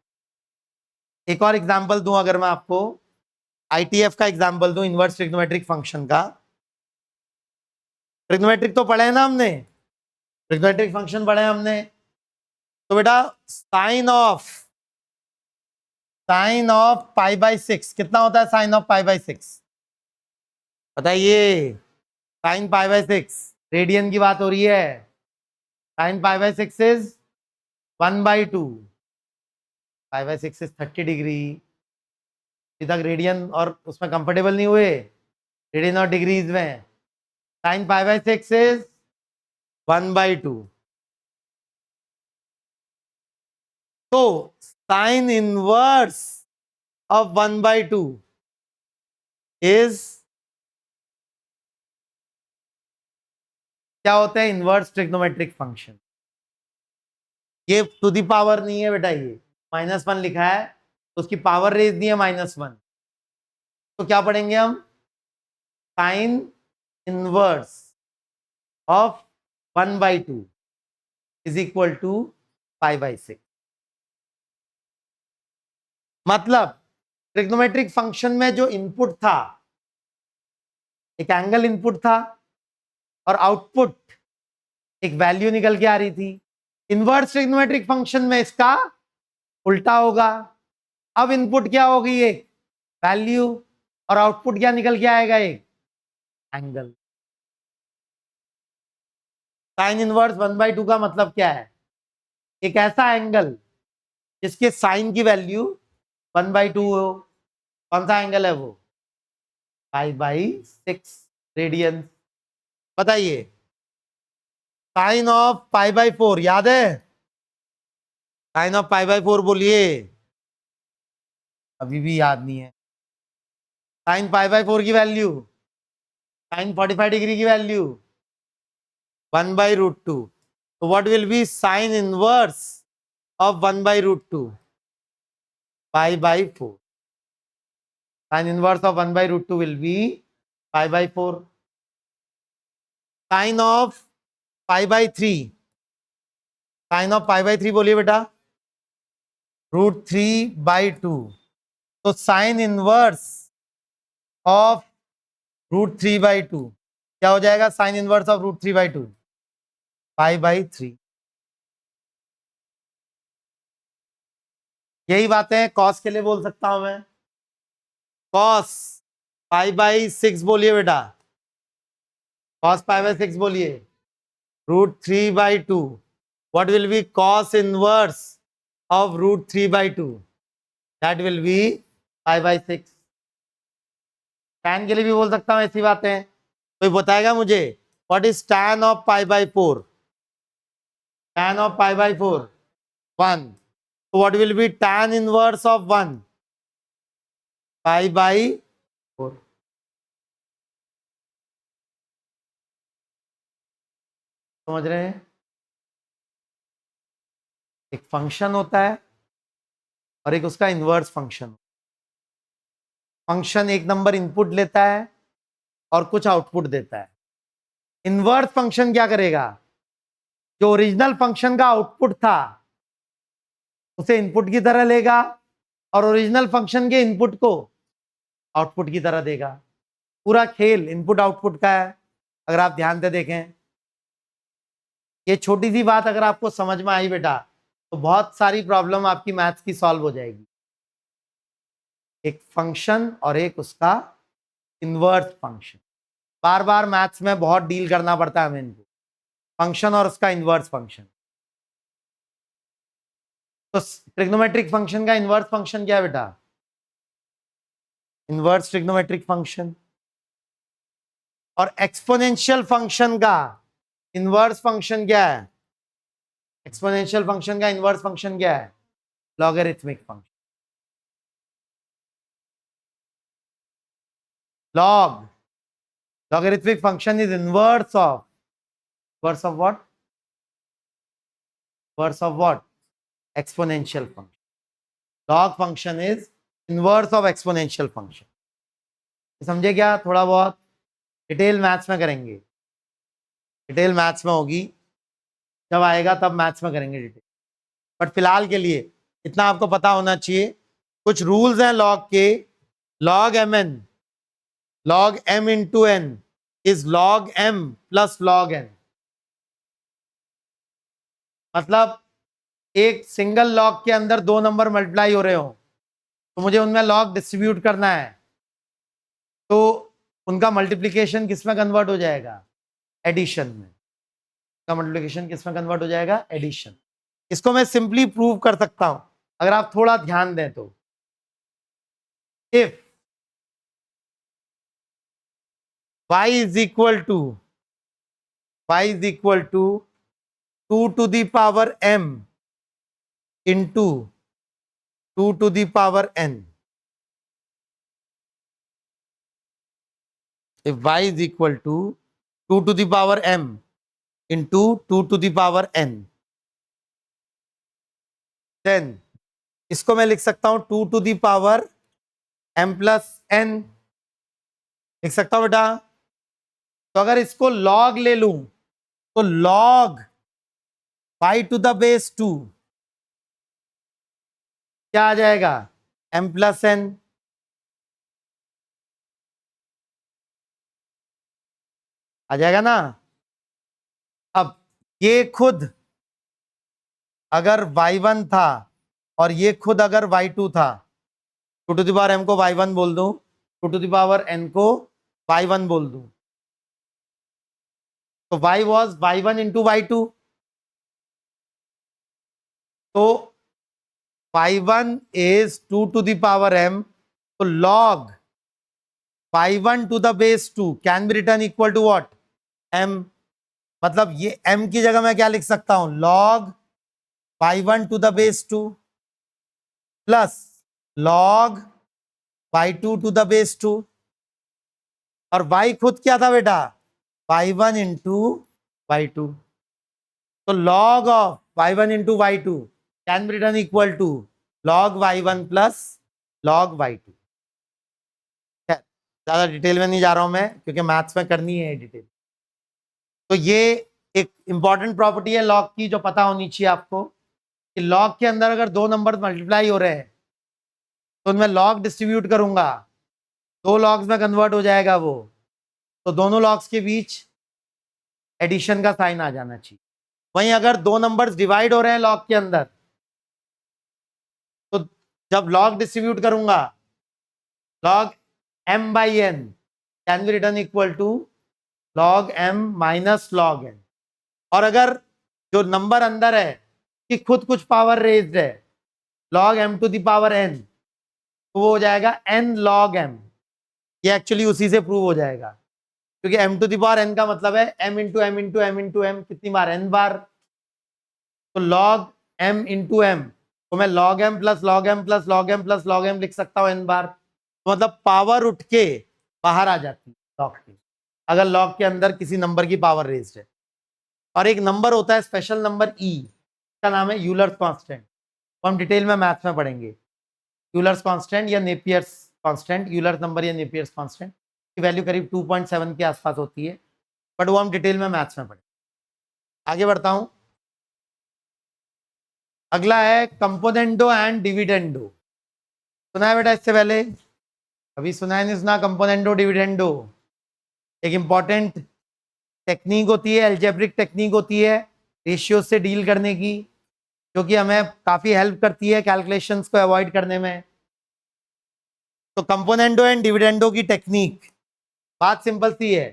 एक और एग्जांपल दूं अगर मैं आपको, आईटीएफ का एग्जांपल दूं इनवर्स ट्रिग्नोमेट्रिक फंक्शन का। ट्रिग्नोमेट्रिक तो पढ़े हैं ना हमने, ट्रिग्नोमेट्रिक फंक्शन पढ़े हैं हमने। तो बेटा साइन ऑफ पाई बाई 6 कितना होता है? साइन ऑफ पाई बाई 6 बताइए। साइन पाई बाई 6 रेडियन की बात हो रही है। Sine pi by 6 is 1/2। Pi by 6 is 30 degree. अभी तक रेडियन और उसमें कंफर्टेबल नहीं हुए, रेडियन और डिग्रीज में। Sine pi by 6 is 1/2। तो साइन इनवर्स ऑफ 1/2 इज क्या होता है? Inverse trigonometric function. ये टू दी पावर नहीं है बेटा, ये -1 लिखा है तो उसकी पावर रेज दी है -1। तो क्या पढ़ेंगे हम? Sine inverse of 1/2 is equal to pi by 6। मतलब ट्रिग्नोमेट्रिक फंक्शन में जो इनपुट था, एक एंगल इनपुट था और आउटपुट एक वैल्यू निकल के आ रही थी। इनवर्स ट्रिग्नोमेट्रिक फंक्शन में इसका उल्टा होगा। अब इनपुट क्या होगी? एक वैल्यू, और आउटपुट क्या निकल के आएगा? एक एंगल। साइन इनवर्स 1/2 का मतलब क्या है? एक ऐसा एंगल जिसके साइन की वैल्यू 1/2 हो। कौन सा एंगल है वो? पाई/6 रेडियन। बताइए, साइन ऑफ पाई/4 याद है? साइन ऑफ पाई/4 बोलिए। अभी भी याद नहीं है। साइन पाई/4 की वैल्यू, साइन 45 डिग्री की वैल्यू 1/√2। तो what will be sine inverse of 1/√2? पाई/4। Sine inverse of 1/√2 will be पाई/4। साइन ऑफ पाई/3, साइन ऑफ पाई/3 बोलिए बेटा। √3/2। तो साइन इनवर्स ऑफ √3/2 क्या हो जाएगा? Sign inverse of √3/2 पाई/3। यही बातें कॉस के लिए बोल सकता हूं मैं। कॉस पाई/6 बोलिए बेटा। कॉस पाई/6 बोलिए। √3/2। What will be cos inverse of √3/2? That will be पाई/6। टैन के लिए भी बोल सकता हूं ऐसी बातें। कोई बताएगा मुझे व्हाट इज टैन ऑफ पाई/4? टैन ऑफ पाई/4 1। तो what will be tan inverse of 1? पाई/4। समझ रहे हैं? एक फंक्शन होता है और एक उसका इनवर्स फंक्शन। फंक्शन एक नंबर इनपुट लेता है और कुछ आउटपुट देता है। इनवर्स फंक्शन क्या करेगा? जो ओरिजिनल फंक्शन का आउटपुट था उसे इनपुट की तरह लेगा और ओरिजिनल फंक्शन के इनपुट को आउटपुट की तरह देगा। पूरा खेल इनपुट आउटपुट का है। अगर आप ध्यान से देखें, ये छोटी सी बात अगर आपको समझ में आई बेटा, तो बहुत सारी प्रॉब्लम आपकी मैथ्स की सॉल्व हो जाएगी। एक फंक्शन और एक उसका इनवर्स फंक्शन, बार बार मैथ्स में बहुत डील करना पड़ता है हमें इनको, फंक्शन और उसका इनवर्स फंक्शन। तो ट्रिग्नोमेट्रिक फंक्शन का इनवर्स फंक्शन क्या है बेटा? Inverse trigonometric function. और एक्सपोनेंशियल फंक्शन का इनवर्स फंक्शन क्या है? एक्सपोनेंशियल फंक्शन का इनवर्स फंक्शन क्या है? Logarithmic function. Log, logarithmic function is inverse of what? Inverse of what? Exponential function. Log function is inverse of exponential function. समझे क्या? थोड़ा बहुत डिटेल मैथ्स में करेंगे, डिटेल मैथ्स में होगी, जब आएगा तब मैथ्स में करेंगे डिटेल। बट फिलहाल के लिए इतना आपको पता होना चाहिए, कुछ रूल्स हैं लॉग के। Log M N, log M into N is log M plus log N. मतलब एक सिंगल लॉग के अंदर दो नंबर मल्टीप्लाई हो रहे हो तो मुझे उनमें लॉग डिस्ट्रीब्यूट करना है, तो उनका मल्टीप्लिकेशन किस में कन्वर्ट हो जाएगा? एडिशन में। का मल्टीप्लिकेशन किस में कन्वर्ट हो जाएगा? एडिशन। इसको मैं सिंपली प्रूव कर सकता हूं अगर आप थोड़ा ध्यान दें तो। If y is equal to 2 to the power m into 2 to the power n. If y is equal to 2 to the power m into 2 to the power n, then इसको मैं लिख सकता हूं 2 to the power m plus n लिख सकता हूं बेटा। तो अगर इसको log ले लूं तो log y to the base 2 क्या आ जाएगा? m plus n। आ जाएगा ना? अब ये खुद अगर y1 था और ये खुद अगर y2 था, 2 to the power m को y1 बोल दूं, 2 to the power n को y1 बोल दूं, तो y was y1 into y2। तो y1 is 2 to the power m, तो log y1 to the base 2 can be written equal to what? m। मतलब ये m की जगह मैं क्या लिख सकता हूं? log y1 to the base 2 plus log y2 to the base 2। और y खुद क्या था बेटा? y1 into y2। तो log of y1 into y2 can be written equal to log y1 plus log y2। ज्यादा डिटेल में नहीं जा रहा हूं मैं क्योंकि मैथ्स में करनी है डिटेल। तो ये एक इंपॉर्टेंट प्रॉपर्टी है लॉग की जो पता होनी चाहिए आपको, कि लॉग के अंदर अगर दो नंबर मल्टीप्लाई हो रहे हैं तो उनमें लॉग डिस्ट्रीब्यूट करूंगा, दो लॉग्स में कन्वर्ट हो जाएगा वो, तो दोनों लॉग्स के बीच एडिशन का साइन आ जाना चाहिए। वहीं अगर दो नंबर्स डिवाइड हो रहे हैं लॉग के अंदर, तो जब लॉग डिस्ट्रीब्यूट करूंगा log m by n can be written equal to log m minus log n। और अगर जो नंबर अंदर है कि खुद कुछ पावर रेज्ड है, log m to the power n, तो वो हो जाएगा n log m। ये एक्चुअली उसी से प्रूव हो जाएगा क्योंकि m to the power n का मतलब है m into m into m into m कितनी बार? n बार। तो log m into m तो मैं log m plus log m plus log m plus log m लिख सकता हूं n बार। मतलब पावर उठ के बाहर आ जाती है लॉग की, अगर लॉग के अंदर किसी नंबर की पावर रेज्ड है। और एक नंबर होता है स्पेशल नंबर ई, का नाम है यूलर्स कांस्टेंट, तो हम डिटेल में मैथ्स में पढ़ेंगे। यूलर्स कांस्टेंट या नेपियर्स कांस्टेंट, यूलर्स नंबर या नेपियर्स कांस्टेंट की वैल्यू करीब 2.7 के आसपास होती है, बट वो हम डिटेल में मैथ्स में पढ़ेंगे। आगे बढ़ता हूं। अगला है कंपोनेंडो एंड डिविडेंडो। सुना है बेटा इससे पहले? अभी सुना है नहीं सुना? कंपोनेंडो डिविडेंडो एक इंपॉर्टेंट टेक्निक होती है, एल्जेब्रिक टेक्निक होती है रेशियो से डील करने की, जो कि हमें काफी हेल्प करती है कैलकुलेशंस को अवॉइड करने में। तो कंपोनेंडो एंड डिविडेंडो की टेक्निक बात सिंपल सी है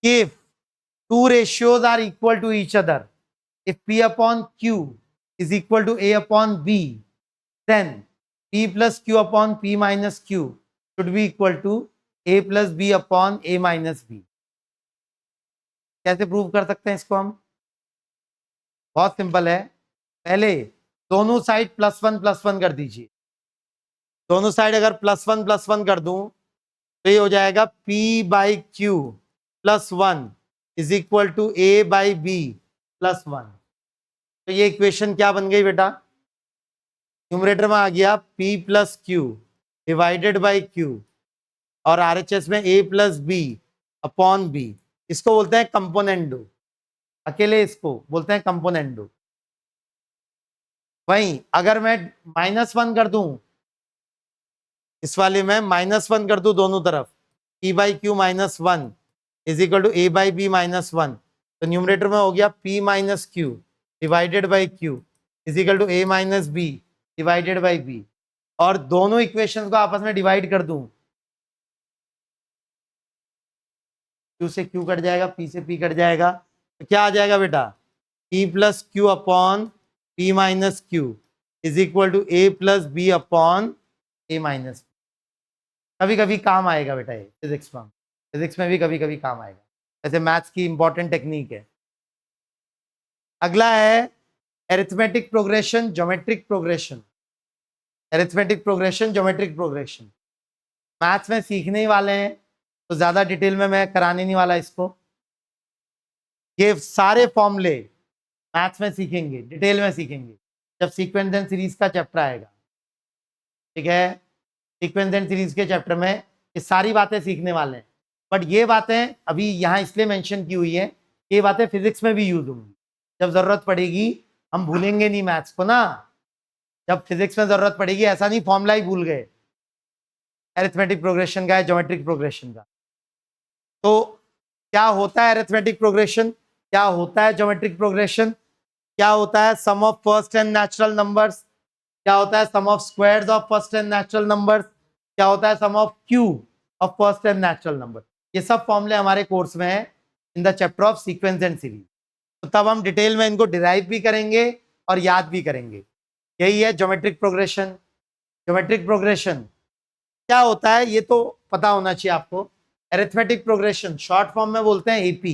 कि two ratios are equal to each other, if P upon Q is equal to A upon B, then P plus Q upon P minus Q should be equal to A plus B upon A minus B। कैसे prove कर सकते हैं इसको हम? बहुत simple है। पहले दोनों साइड प्लस वन कर दीजिए। दोनों साइड अगर प्लस वन कर दूं तो ये हो जाएगा P by Q plus one is equal to A by B plus one. तो ये इक्वेशन क्या बन गई बेटा? न्यूमरेटर में आ गया P plus Q divided by Q और RHS में A plus B upon B। इसको बोलते हैं कंपोनेंडो, अकेले इसको बोलते हैं कंपोनेंडो। वहीं अगर मैं -1 कर दूं, इस वाले में -1 कर दूं दोनों तरफ, P by Q minus one is equal to A by B minus one, तो न्यूमरेटर में हो गया P minus Q divided by Q is equal to A minus B divided by B। और दोनों इक्वेशंस को आपस में डिवाइड कर दूं, Q से Q कट जाएगा, P से P कट जाएगा, तो क्या आ जाएगा बेटा? P plus Q upon P minus Q is equal to A plus B upon A minus. कभी कभी काम आएगा बेटा ये फिजिक्स में भी कभी कभी काम आएगा, ऐसे मैथ्स की इंपॉर्टेंट टेक्निक है। अगला है arithmetic progression, geometric progression. Arithmetic progression, geometric progression maths में सीखने ही वाले हैं, तो ज्यादा डिटेल में मैं कराने नहीं वाला इसको। ये सारे फॉर्मूले मैथ्स में सीखेंगे, डिटेल में सीखेंगे जब सीक्वेंस एंड सीरीज का चैप्टर आएगा। ठीक है, सीक्वेंस एंड सीरीज के चैप्टर में ये सारी बातें सीखने वाले हैं। बट ये बातें अभी यहाँ इसलिए मेंशन की हुई है, ये बातें फिजिक्स में भी यूज होंगी, जब जरूरत पड़ेगी। हम भूलेंगे नहीं मैथ्स को ना, जब फिजिक्स में जरूरत पड़ेगी, ऐसा नहीं फॉर्मूला ही भूल गए अरिथमेटिक प्रोग्रेशन का या ज्योमेट्रिक प्रोग्रेशन का। तो क्या होता है अरिथमेटिक प्रोग्रेशन, क्या होता है ज्योमेट्रिक प्रोग्रेशन, क्या होता है sum of first n natural numbers, क्या होता है sum of squares of first n natural numbers, क्या होता है sum of cube of first n natural number, ये सब फॉर्मूले हमारे कोर्स में है in the chapter of sequence and series. तो तब हम डिटेल में इनको डिराइव भी करेंगे और याद भी करेंगे। यही है ज्योमेट्रिक प्रोग्रेशन। ज्योमेट्रिक प्रोग्रेशन क्या होता है ये तो पता होना चाहिए आपको। अरिथमेटिक प्रोग्रेशन शॉर्ट फॉर्म में बोलते हैं एपी।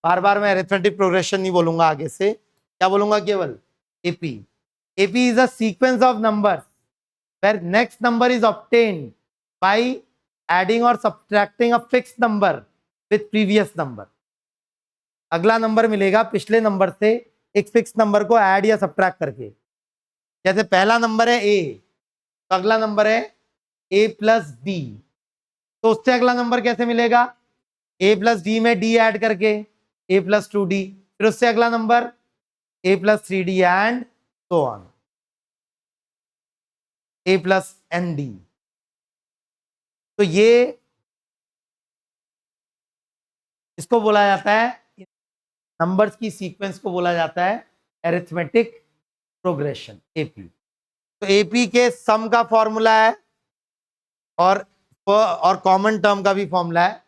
बार बार मैं अरिथमेटिक प्रोग्रेशन नहीं बोलूंगा, आगे से क्या बोलूंगा, केवल AP. AP is a sequence of numbers where next number is obtained by adding or subtracting a fixed number with previous number। अगला नंबर मिलेगा पिछले नंबर से एक फिक्स नंबर को ऐड या सब्ट्रैक्ट करके। जैसे पहला नंबर है ए, तो अगला नंबर है ए प्लस डी, तो उससे अगला नंबर कैसे मिलेगा? ए प्लस डी में डी ऐड करके ए प्लस टू डी, फिर उससे अगला number A plus three D and so on, A plus N D. तो ये इसको बोला जाता है, नंबर्स की सीक्वेंस को बोला जाता है अरिथमेटिक प्रोग्रेशन, एपी। तो एपी के सम का फॉर्मूला है और कॉमन टर्म का भी फॉर्मूला है।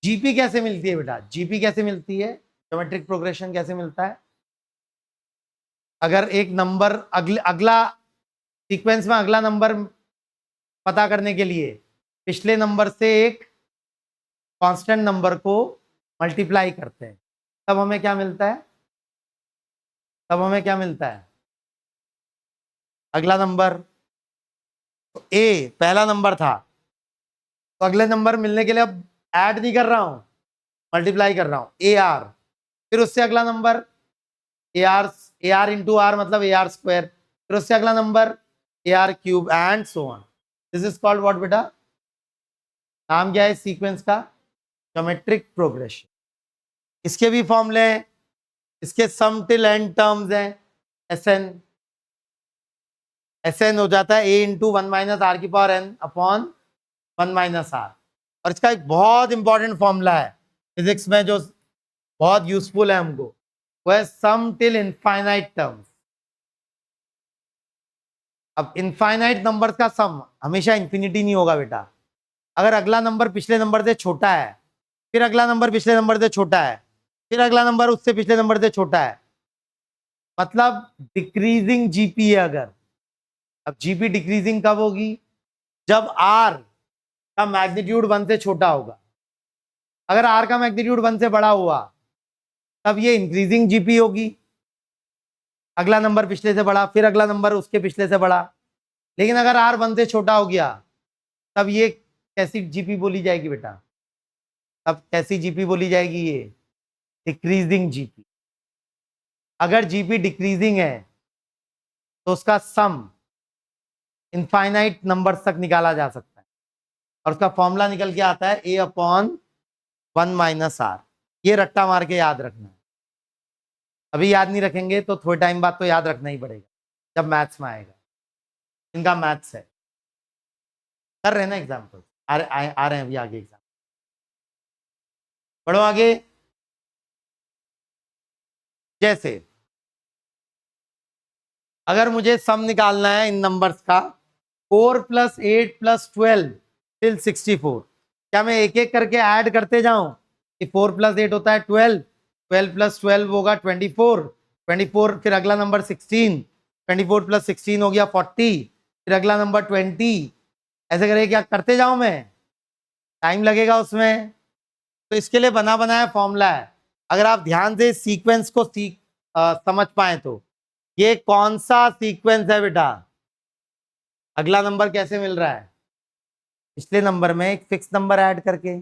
जीपी कैसे मिलती है बेटा? जीपी कैसे मिलती है? ज्योमेट्रिक प्रोग्रेशन कैसे मिलता है? अगर एक नंबर अगला सीक्वेंस में अगला नंबर पता करने के लिए पिछले नंबर से एक कांस्टेंट नंबर को मल्टीप्लाई करते हैं, तब हमें क्या मिलता है? तब हमें क्या मिलता है? अगला नंबर। तो ए पहला नंबर था, तो अगले नंबर मिलने के लिए अब ऐड नहीं कर रहा हूं, मल्टीप्लाई कर रहा हूं, ए आर, फिर उससे अगला number A R into R मतलब ए आर स्क्वायर, फिर उससे अगला number A R cube and so on. This is called what बेटा? नाम क्या है इस सीक्वेंस का? Geometric progression. इसके भी फॉर्मूले हैं, इसके सम टिल एंड टर्म्स हैं, एस एन हो जाता है ए इंटू 1 माइनस आर की power N upon 1 minus R. और इसका एक बहुत इंपॉर्टेंट फॉर्मूला है फिजिक्स में जो बहुत यूजफुल है हमको, वो है सम टिल इनफाइनाइट टर्म्स। अब इनफाइनाइट नंबर का सम हमेशा इंफिनिटी नहीं होगा बेटा। अगर अगला नंबर पिछले नंबर से छोटा है, फिर अगला नंबर पिछले नंबर से छोटा है, फिर अगला नंबर उससे पिछले नंबर से छोटा है, मतलब डिक्रीजिंग जीपी है अगर। अब जीपी डिक्रीजिंग कब होगी? जब आर का मैग्नीट्यूड 1 से छोटा होगा। अगर आर का मैग्नीट्यूड 1 से बड़ा हुआ तब ये इंक्रीजिंग जीपी होगी, अगला नंबर पिछले से बड़ा, फिर अगला नंबर उसके पिछले से बड़ा। लेकिन अगर आर 1 से छोटा हो गया तब ये कैसी जीपी बोली जाएगी बेटा? तब कैसी जीपी बोली जाएगी? ये डिक्रीजिंग जीपी। अगर जीपी डिक्रीजिंग है तो उसका सम इनफाइनाइट नंबर तक निकाला जा सकता है, और उसका फॉर्मूला निकल के आता है ए अपॉन 1 माइनस आर। ये रट्टा मार के याद रखना है। अभी याद नहीं रखेंगे तो थोड़े टाइम बाद तो याद रखना ही पड़ेगा जब मैथ्स में आएगा। इनका मैथ्स है, कर रहे हैं ना एग्जाम्पल, आ रहे हैं अभी आगे एग्जाम। बढ़ो आगे। जैसे अगर मुझे सम निकालना है इन नंबर्स का, 4 + 8 + 12 टिल 64, क्या मैं एक एक करके ऐड करते जाऊं कि 4 + 8 होता है 12, 12 + 12 होगा 24, 24 फिर अगला नंबर 16, 24 + 16 हो गया 40, फिर अगला नंबर 20, ऐसे करके क्या करते जाऊं मैं? टाइम लगेगा उसमें। तो इसके लिए बना बनाया फॉर्मूला है। अगर आप ध्यान से सीक्वेंस को समझ पाए तो ये कौन सा सीक्वेंस है बेटा? अगला नंबर कैसे मिल रहा है? पिछले नंबर में एक फिक्स नंबर ऐड करके।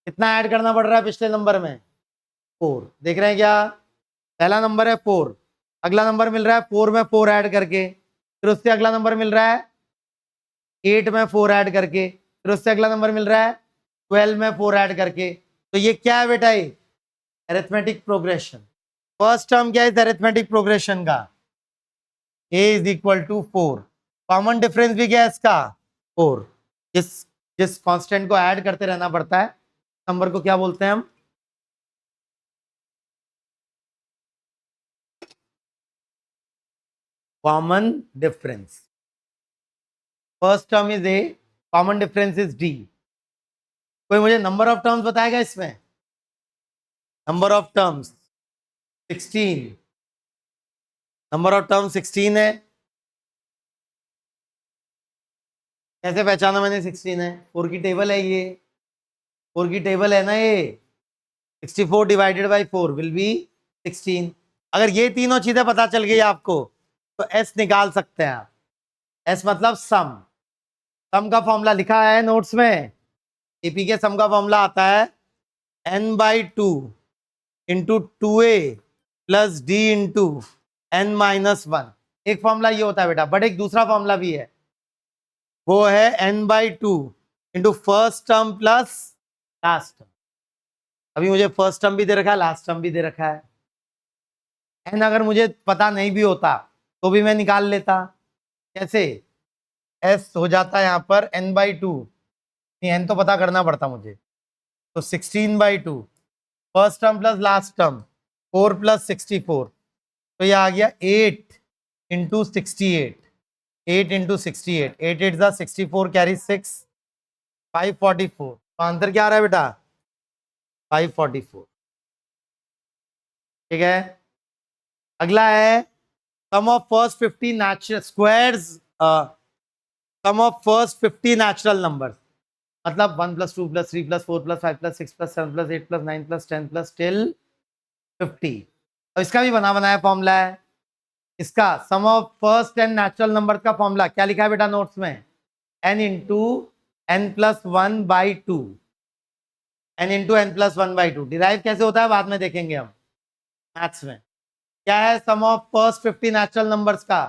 कितना ऐड करना पड़ रहा है पिछले नंबर में? 4। देख रहे हैं क्या? पहला नंबर है 4, अगला नंबर मिल रहा है 4 में 4 ऐड करके, फिर उससे अगला नंबर मिल रहा है 8 में 4 ऐड करके, फिर उससे अगला नंबर मिल रहा है 12 में 4 ऐड करके। तो ये क्या है बेटा? ये अरिथमेटिक प्रोग्रेशन। फर्स्ट टर्म क्या है अरिथमेटिक प्रोग्रेशन का? a = 4। कॉमन डिफरेंस भी क्या है इसका? 4। जिस जिस कांस्टेंट को ऐड करते रहना पड़ता है, नंबर को क्या बोलते हैं हम? Common difference. First term is a, common difference is d। कोई मुझे नंबर ऑफ टर्म्स बताएगा इसमें? Number of terms 16, number of terms 16 है। कैसे पहचाना मैंने 16 है? 4 की टेबल है ये, 4 की टेबल है ना ये। 64 डिवाइडेड बाई 4 विल बी 16। अगर ये तीनों चीजें पता चल गई आपको तो एस निकाल सकते हैं आप। एस मतलब सम। सम का फॉर्मूला लिखा है नोट्स में। एपी के सम का फॉर्मूला आता है n/2 into 2a plus d into n-1। एक फॉर्मूला ये होता है बेटा, बट एक दूसरा फॉर्मूला भी है, वो है n/2 into first term plus last term. अभी मुझे फर्स्ट टर्म भी दे रखा है, लास्ट टर्म भी दे रखा है। एन अगर मुझे पता नहीं भी होता तो भी मैं निकाल लेता। कैसे? एस हो जाता है यहाँ पर n/2, एन तो पता करना पड़ता मुझे, तो 16/2 first term plus last term 4 + 64, तो ये आ गया 8 इंटू 68, 8 इंटू 68, 8 8 ज़ा 64 कैरी 6, 544। तो आंसर क्या आ रहा है बेटा? 544। ठीक है। अगला है sum of first 50 natural squares, sum of first 50 natural numbers, मतलब 1 + 2 + 3 + 4 + 5 + 6 + 7 + 8 + 9 + 10 + till 50। अब इसका भी बना बनाया फॉर्मूला है। इसका सम ऑफ फर्स्ट 10 नेचुरल नंबर का फॉर्मूला क्या लिखा है बेटा नोट्स में? n into n+1/2, n into n+1/2। Derive कैसे होता है बाद में देखेंगे हम मैथ्स में। क्या है sum of first 50 natural numbers का,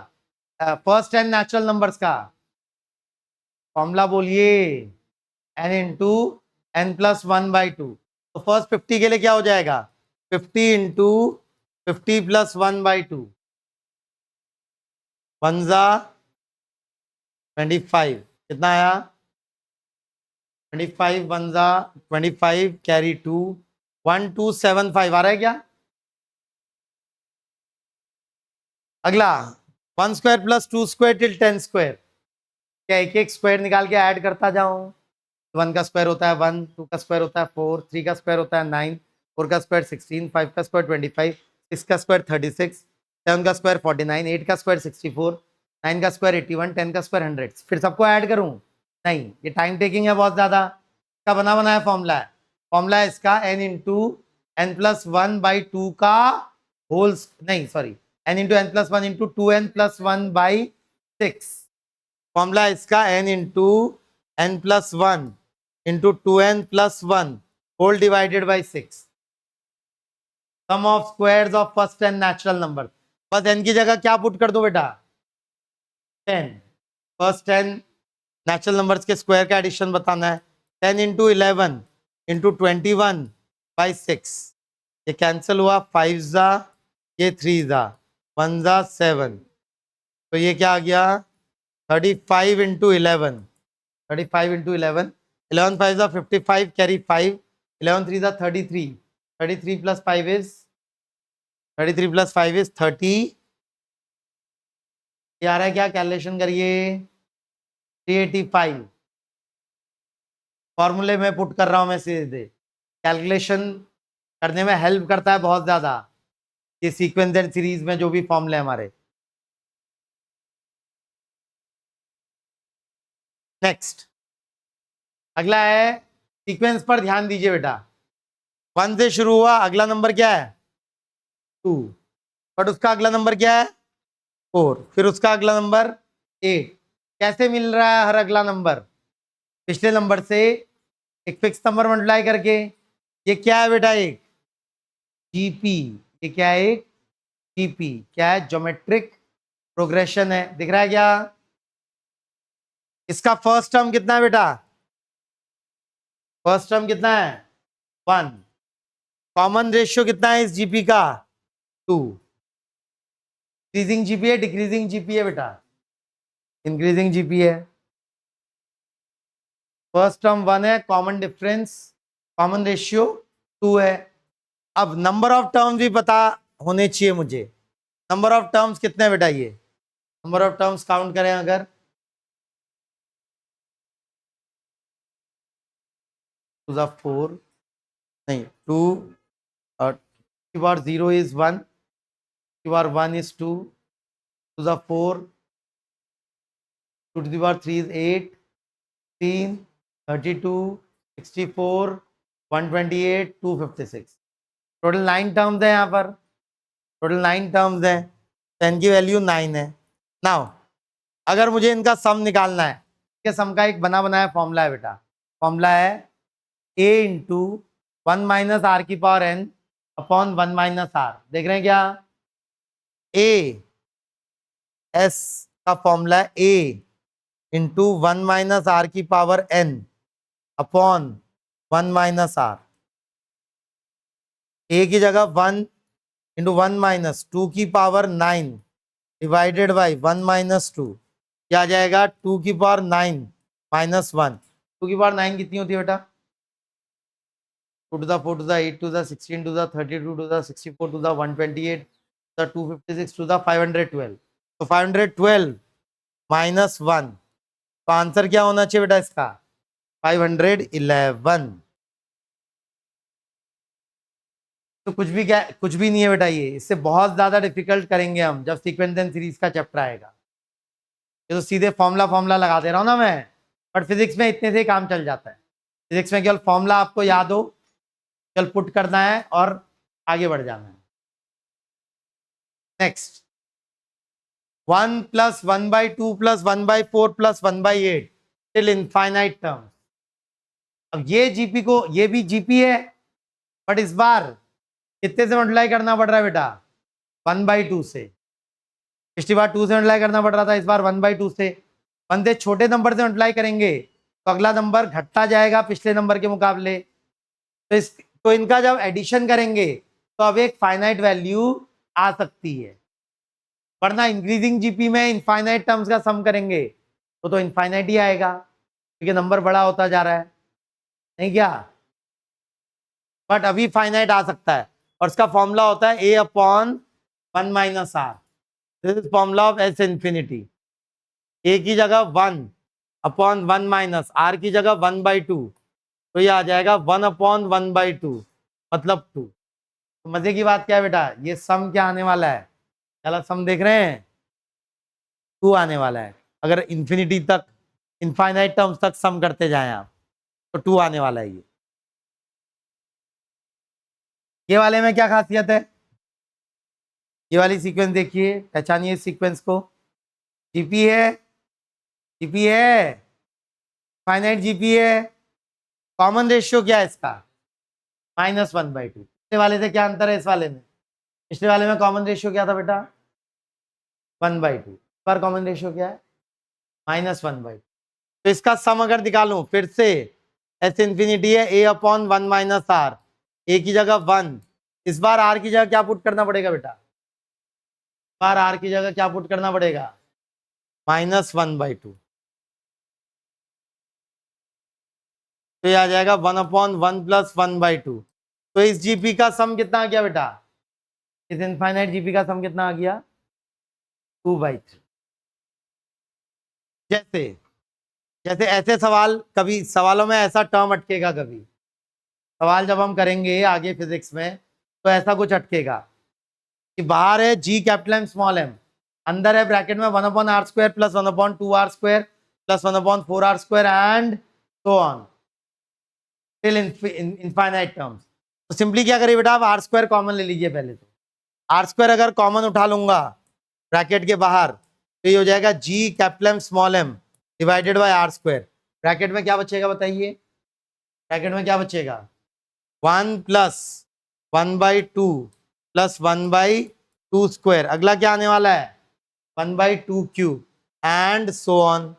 फर्स्ट 10 नेचुरल नंबर्स का फॉर्मूला बोलिए? n into n+1/2। तो फर्स्ट 50 के लिए क्या हो जाएगा? 50 इंटू 50 प्लस 1/2 1 जा 25 कितना आया 25 1 जा 25 कैरी 2 1275 आ रहा है क्या। अगला 1 square plus 2 square till 10 square, क्या एक एक स्क्वायर निकाल के ऐड करता जाऊं। 1 का स्क्वायर होता है 1, 2 का स्क्वायर होता है 4, 3 का स्क्वायर होता है 9, 4 का स्क्वायर 16, 5 का स्क्वायर 25, 6 का स्क्वायर 36, 7 का स्क्वायर 49, 8 का स्क्वायर 64, 9 का स्क्वायर 81, 10 का स्क्वायर 100। फिर सबको ऐड करूं, नहीं, ये टाइम टेकिंग है बहुत ज्यादा। इसका बना बनाया फॉर्मूला है, फॉर्मूला है इसका n इंटू एन प्लस 1/2 का होल, नहीं sorry, n into N plus 1 into 2n plus 1/6। Formula इसका n into N plus 1 into 2n plus 1 whole divided by 6, sum of squares of first 10 natural number. बस n की जगह क्या put कर दो बेटा 10, फर्स्ट 10 नेचुरल नंबर्स के square का एडिशन बताना है। 10 इंटू 11 इंटू 21/6, ये कैंसिल हुआ, 5 जा, ये 3 जा, 1 जा 7, तो ये क्या आ गया 35 इंटू 11, 35 इंटू 11, 11 5 जा 55 कैरी 5, 11 3 जा 33, 33 प्लस 5 इज 33 प्लस 5 इज 30। ये आ रहा है क्या, कैलकुलेशन करिए 385। फॉर्मूले में पुट कर रहा हूं मैं सीधे, कैलकुलेशन करने में हेल्प करता है बहुत ज्यादा ये सीक्वेंस एंड सीरीज में जो भी फॉर्मूले हमारे। नेक्स्ट अगला है, सीक्वेंस पर ध्यान दीजिए बेटा, 1 से शुरू हुआ, अगला नंबर क्या है 2, बट उसका अगला नंबर क्या है 4, फिर उसका अगला नंबर 8। कैसे मिल रहा है हर अगला नंबर, पिछले नंबर से एक फिक्स नंबर मल्टीप्लाई करके। ये क्या है बेटा एक जीपी, ये क्या है एक जीपी, क्या है ज्योमेट्रिक प्रोग्रेशन है, दिख रहा है क्या। इसका फर्स्ट टर्म कितना है बेटा, फर्स्ट टर्म कितना है 1, कॉमन रेशियो कितना है इस जीपी का 2, इंक्रीजिंग जीपी है डिक्रीजिंग जीपी है बेटा, इंक्रीजिंग जीपी है। फर्स्ट टर्म 1 है, कॉमन डिफरेंस कॉमन रेशियो 2 है। अब नंबर ऑफ टर्म्स भी पता होने चाहिए मुझे, नंबर ऑफ टर्म्स कितने बेटा, ये नंबर ऑफ टर्म्स काउंट करें अगर 2 जा 4, नहीं 2 0 is 1, 1 is 2, 2 जा 4, 2 to the power 3 is 8, 3, 32, 64, 128, 256, total 9 terms है यहाँ पर, टोटल 9 टर्म्स हैं, 10 की वैल्यू 9 है। नाउ अगर मुझे इनका सम निकालना है, इसके सम का एक बना बनाया फॉर्मूला है बेटा, फॉर्मूला है a इंटू 1 माइनस आर की power n upon 1 minus R. देख रहे हैं क्या, a s का फॉर्मूला है a इंटू 1 माइनस आर की power n upon 1 minus R. a की जगह 1 इंटू 1 माइनस 2 की पावर 9 डिवाइडेड बाई 1 माइनस 2, क्या आ जाएगा 2 की पावर 9 माइनस 1। 2 की पावर 9 कितनी होती है बेटा, 2 to the 4 to the 8 to the 16 to the 32 to the 64 to the 128 to the 256 to the 512, तो 512 माइनस 1, तो आंसर क्या होना चाहिए बेटा इसका 511। तो कुछ भी नहीं है बेटा, ये इससे बहुत ज्यादा डिफिकल्ट करेंगे हम जब सीक्वेंस एंड सीरीज का चैप्टर आएगा। ये तो सीधे फॉर्मूला लगा दे रहा हूं ना मैं, बट फिजिक्स में इतने से ही काम चल जाता है। फिजिक्स में केवल फॉर्मूला आपको याद हो, केवल पुट करना है और आगे बढ़ जाना है। Next 1 plus 1/2 plus 1/4 plus 1/8 till infinite terms. अब ये जीपी को, ये भी जीपी है, बट इस बार कितने से मल्टीप्लाई करना पड़ रहा है बेटा 1/2 से। पिछली बार 2 से मल्टीप्लाई करना पड़ रहा था, इस बार 1/2 से। 1 से छोटे नंबर से मल्टीप्लाई करेंगे तो अगला नंबर घटता जाएगा पिछले नंबर के मुकाबले, तो इनका जब एडिशन करेंगे तो अब एक फाइनाइट वैल्यू आ सकती है, वरना इंक्रीजिंग जीपी में इनफाइनाइट टर्म्स का सम करेंगे तो इनफाइनाइट ही आएगा, क्योंकि नंबर बड़ा होता जा रहा है, नहीं क्या? बट अभी फाइनाइट आ सकता है, और इसका फॉर्मूला होता है a/1 minus r. This is formula of S infinity. A की जगह 1/1 माइनस आर की जगह 1/2, तो ये आ जाएगा 1/1/2 मतलब 2। तो मजे की बात क्या है बेटा, ये सम क्या आने वाला है, चला सम देख रहे हैं, 2 आने वाला है। अगर इंफिनिटी तक, इनफाइनाइट टर्म्स तक सम करते जाएं आप, तो 2 आने वाला है। ये वाले में क्या खासियत है, ये वाली सीक्वेंस देखिए, पहचानिए इस सीक्वेंस को। जीपी है, जीपी है, फाइनाइट जीपी है, कॉमन रेशियो क्या है इसका, -1/2। पिछले वाले से क्या अंतर है इस वाले में, पिछले वाले में कॉमन रेशियो क्या था बेटा, 1/2, पर कॉमन रेशियो क्या है, -1/2। तो इसका सम अगर निकालूं फिर से, एस इन्फिनिटी है a/1 माइनस आर, ए की जगह 1, इस बार आर की जगह क्या पुट करना पड़ेगा बेटा, इस बार आर की जगह क्या पुट करना पड़ेगा, -1/2। तो ये आ जाएगा 1/1 + 1/2। तो इस जीपी का सम कितना आ गया बेटा, इस इनफाइनाइट जीपी का सम कितना आ गया, 2/3। जैसे जैसे ऐसे सवाल, कभी सवालों में ऐसा टर्म अटकेगा, कभी सवाल जब हम करेंगे आगे फिजिक्स में, तो ऐसा कुछ अटकेगा कि बाहर है जी कैपिटल एम स्मॉल एम, अंदर है ब्रैकेट में 1/r² + 1/2r² + 1/4r² and so on till infinite terms. तो सिंपली क्या करिए बेटा, आप r² कॉमन ले लीजिए पहले। तो r² अगर कॉमन उठा लूंगा ब्रैकेट के बाहर, तो ये हो जाएगा G capital M small M divided by r²। Bracket में क्या बचेगा बताइए, ब्रैकेट में क्या बचेगा, 1 + 1/2 + 1/2²। अगला क्या आने वाला है, 1/2³ एंड सो ऑन।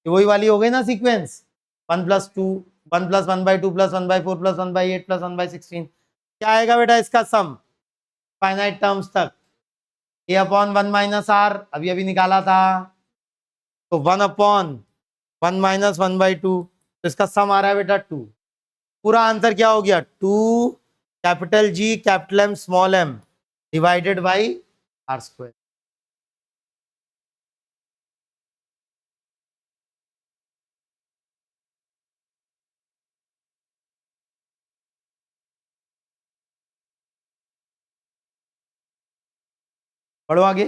वही वाली हो गई ना सीक्वेंस, 1 + 2, 1 + 1/2 + 1/4 + 1/8 + 1/16। क्या आएगा बेटा इसका सम फाइनाइट टर्म्स तक, a/1 माइनस आर अभी अभी निकाला था, तो 1/1 माइनस 1/2, तो इसका सम आ रहा है बेटा 2। पूरा आंसर क्या हो गया, 2 capital G capital M small M divided by r²। बढ़ो आगे,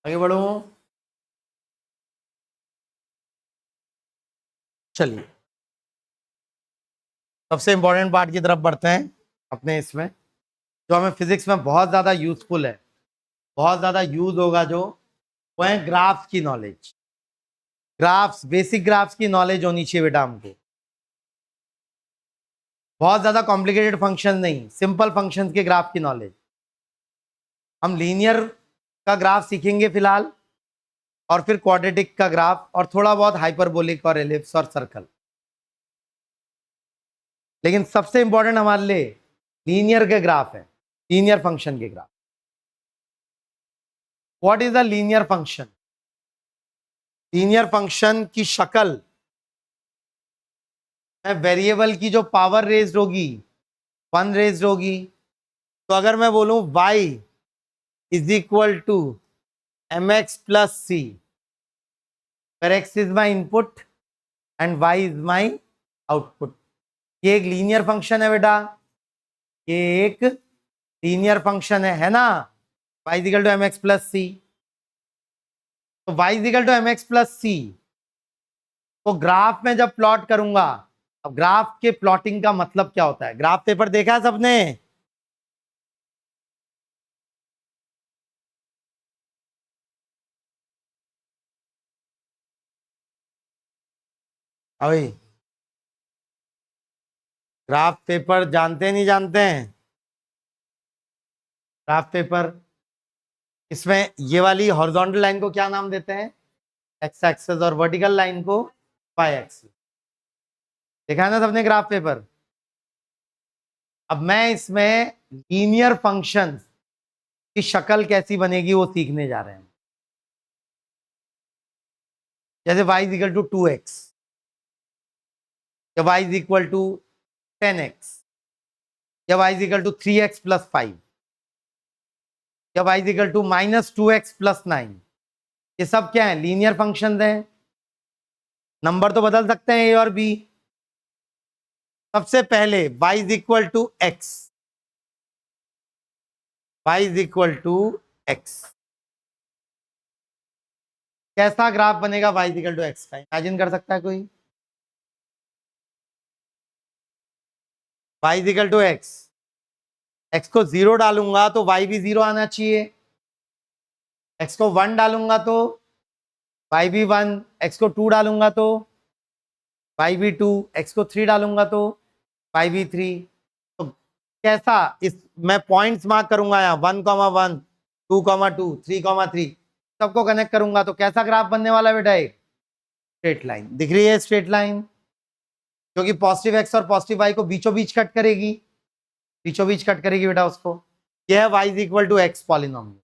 आगे बढ़ो, चलिए सबसे इंपॉर्टेंट पार्ट की तरफ बढ़ते हैं अपने इसमें, जो हमें फिजिक्स में बहुत ज्यादा यूजफुल है, बहुत ज्यादा यूज होगा, जो वो है ग्राफ्स की नॉलेज। ग्राफ्स, बेसिक ग्राफ्स की नॉलेज होनी चाहिए बेटा हमको, बहुत ज्यादा कॉम्प्लिकेटेड फंक्शन नहीं, सिंपल फंक्शंस के ग्राफ की नॉलेज। हम लीनियर का ग्राफ सीखेंगे फिलहाल, और फिर क्वाड्रेटिक का ग्राफ, और थोड़ा बहुत हाइपरबोलिक और एलिप्स और सर्कल। लेकिन सबसे इंपॉर्टेंट हमारे लिए लीनियर के ग्राफ है, लीनियर फंक्शन के graph. What is a linear function, linear function की शक्ल वेरिएबल की जो पावर रेज्ड होगी 1 रेज्ड होगी। तो अगर मैं बोलूं y = mx + c, where x is my input and y is my output, ये एक लीनियर फंक्शन है बेटा, ये एक लीनियर फंक्शन है ना, y = mx + c। तो y = mx + c को ग्राफ में जब प्लॉट करूंगा, अब ग्राफ के प्लॉटिंग का मतलब क्या होता है, ग्राफ पेपर देखा है सबने, अभी ग्राफ पेपर जानते नहीं जानते हैं, ग्राफ पेपर, इसमें ये वाली हॉरिजॉन्टल लाइन को क्या नाम देते हैं, एक्स एक्सिस, और वर्टिकल लाइन को वाई एक्सिस। देखा है ना सबने ग्राफ पेपर। अब मैं इसमें लीनियर फंक्शंस कि शक्ल कैसी बनेगी वो सीखने जा रहे हैं। जैसे y is equal to 2x या y is equal to 10x या y is equal to 3x plus 5 या y is equal to -2x plus 9, ये सब क्या है? लीनियर फंक्शंस हैं। नंबर तो बदल सकते हैं ए और बी। सबसे पहले y is equal to x, y is equal to x, कैसा ग्राफ बनेगा y is equal to x का? इमेजिन कर सकता है कोई? y is equal to x को 0 डालूंगा तो y भी 0 आना चाहिए, x को 1 डालूंगा तो y भी 1, x को 2 डालूंगा तो y भी 2, x को 3 डालूंगा तो y भी 3। तो कैसा, इस मैं पॉइंट्स मार्क करूंगा यहाँ 1,1, 2,2, 3,3, सबको कनेक्ट करूंगा तो कैसा ग्राफ बनने वाला है बेटा? एक स्ट्रेट लाइन दिख रही है, स्ट्रेट लाइन, क्योंकि पॉजिटिव x और पॉजिटिव y को बीचों बीच कट करेगी, बीचों बीच कट करेगी बेटा उसको। यह है y is equal to x polynomial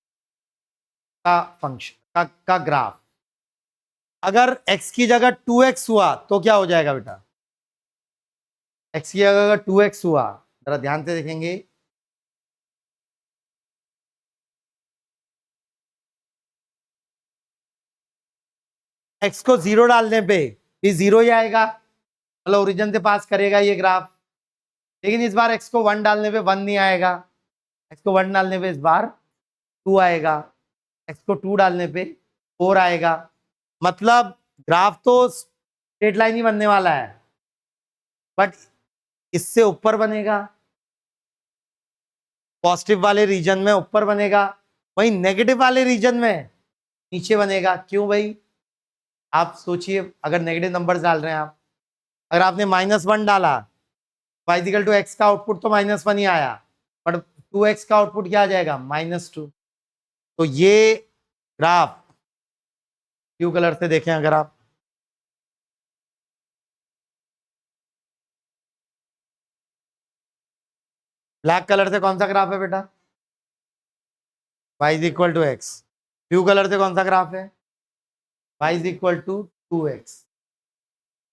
का फंक्शन का ग्राफ। अगर x की जगह 2x हुआ तो क्या हो जाएगा बेटा? x की जगह अगर 2x हुआ, जरा ध्यान से देखेंगे, x को 0 डालने पे भी 0 ही आएगा, मतलब ओरिजिन से पास करेगा ये ग्राफ। लेकिन इस बार x को 1 डालने पे 1 नहीं आएगा, x को 1 डालने पे इस बार 2 आएगा, x को 2 डालने पे 4 आएगा। मतलब ग्राफ तो स्ट्रेट लाइन ही बनने वाला है, बट इससे ऊपर बनेगा, पॉजिटिव वाले रीजन में ऊपर बनेगा, वहीं नेगेटिव वाले रीजन में नीचे बनेगा। क्यों भाई? आप सोचिए, अगर नेगेटिव नंबर्स डाल रहे हैं आप, अगर आपने -1 डाला, y इक्वल टू x का आउटपुट तो -1 ही आया, बट 2x का आउटपुट क्या आ जाएगा? -2। तो ये ग्राफ ब्लू कलर से देखें, अगर आप ब्लैक कलर से कौन सा ग्राफ है बेटा? y is equal to x। Blue colour से कौन सा ग्राफ है? y is equal to 2x।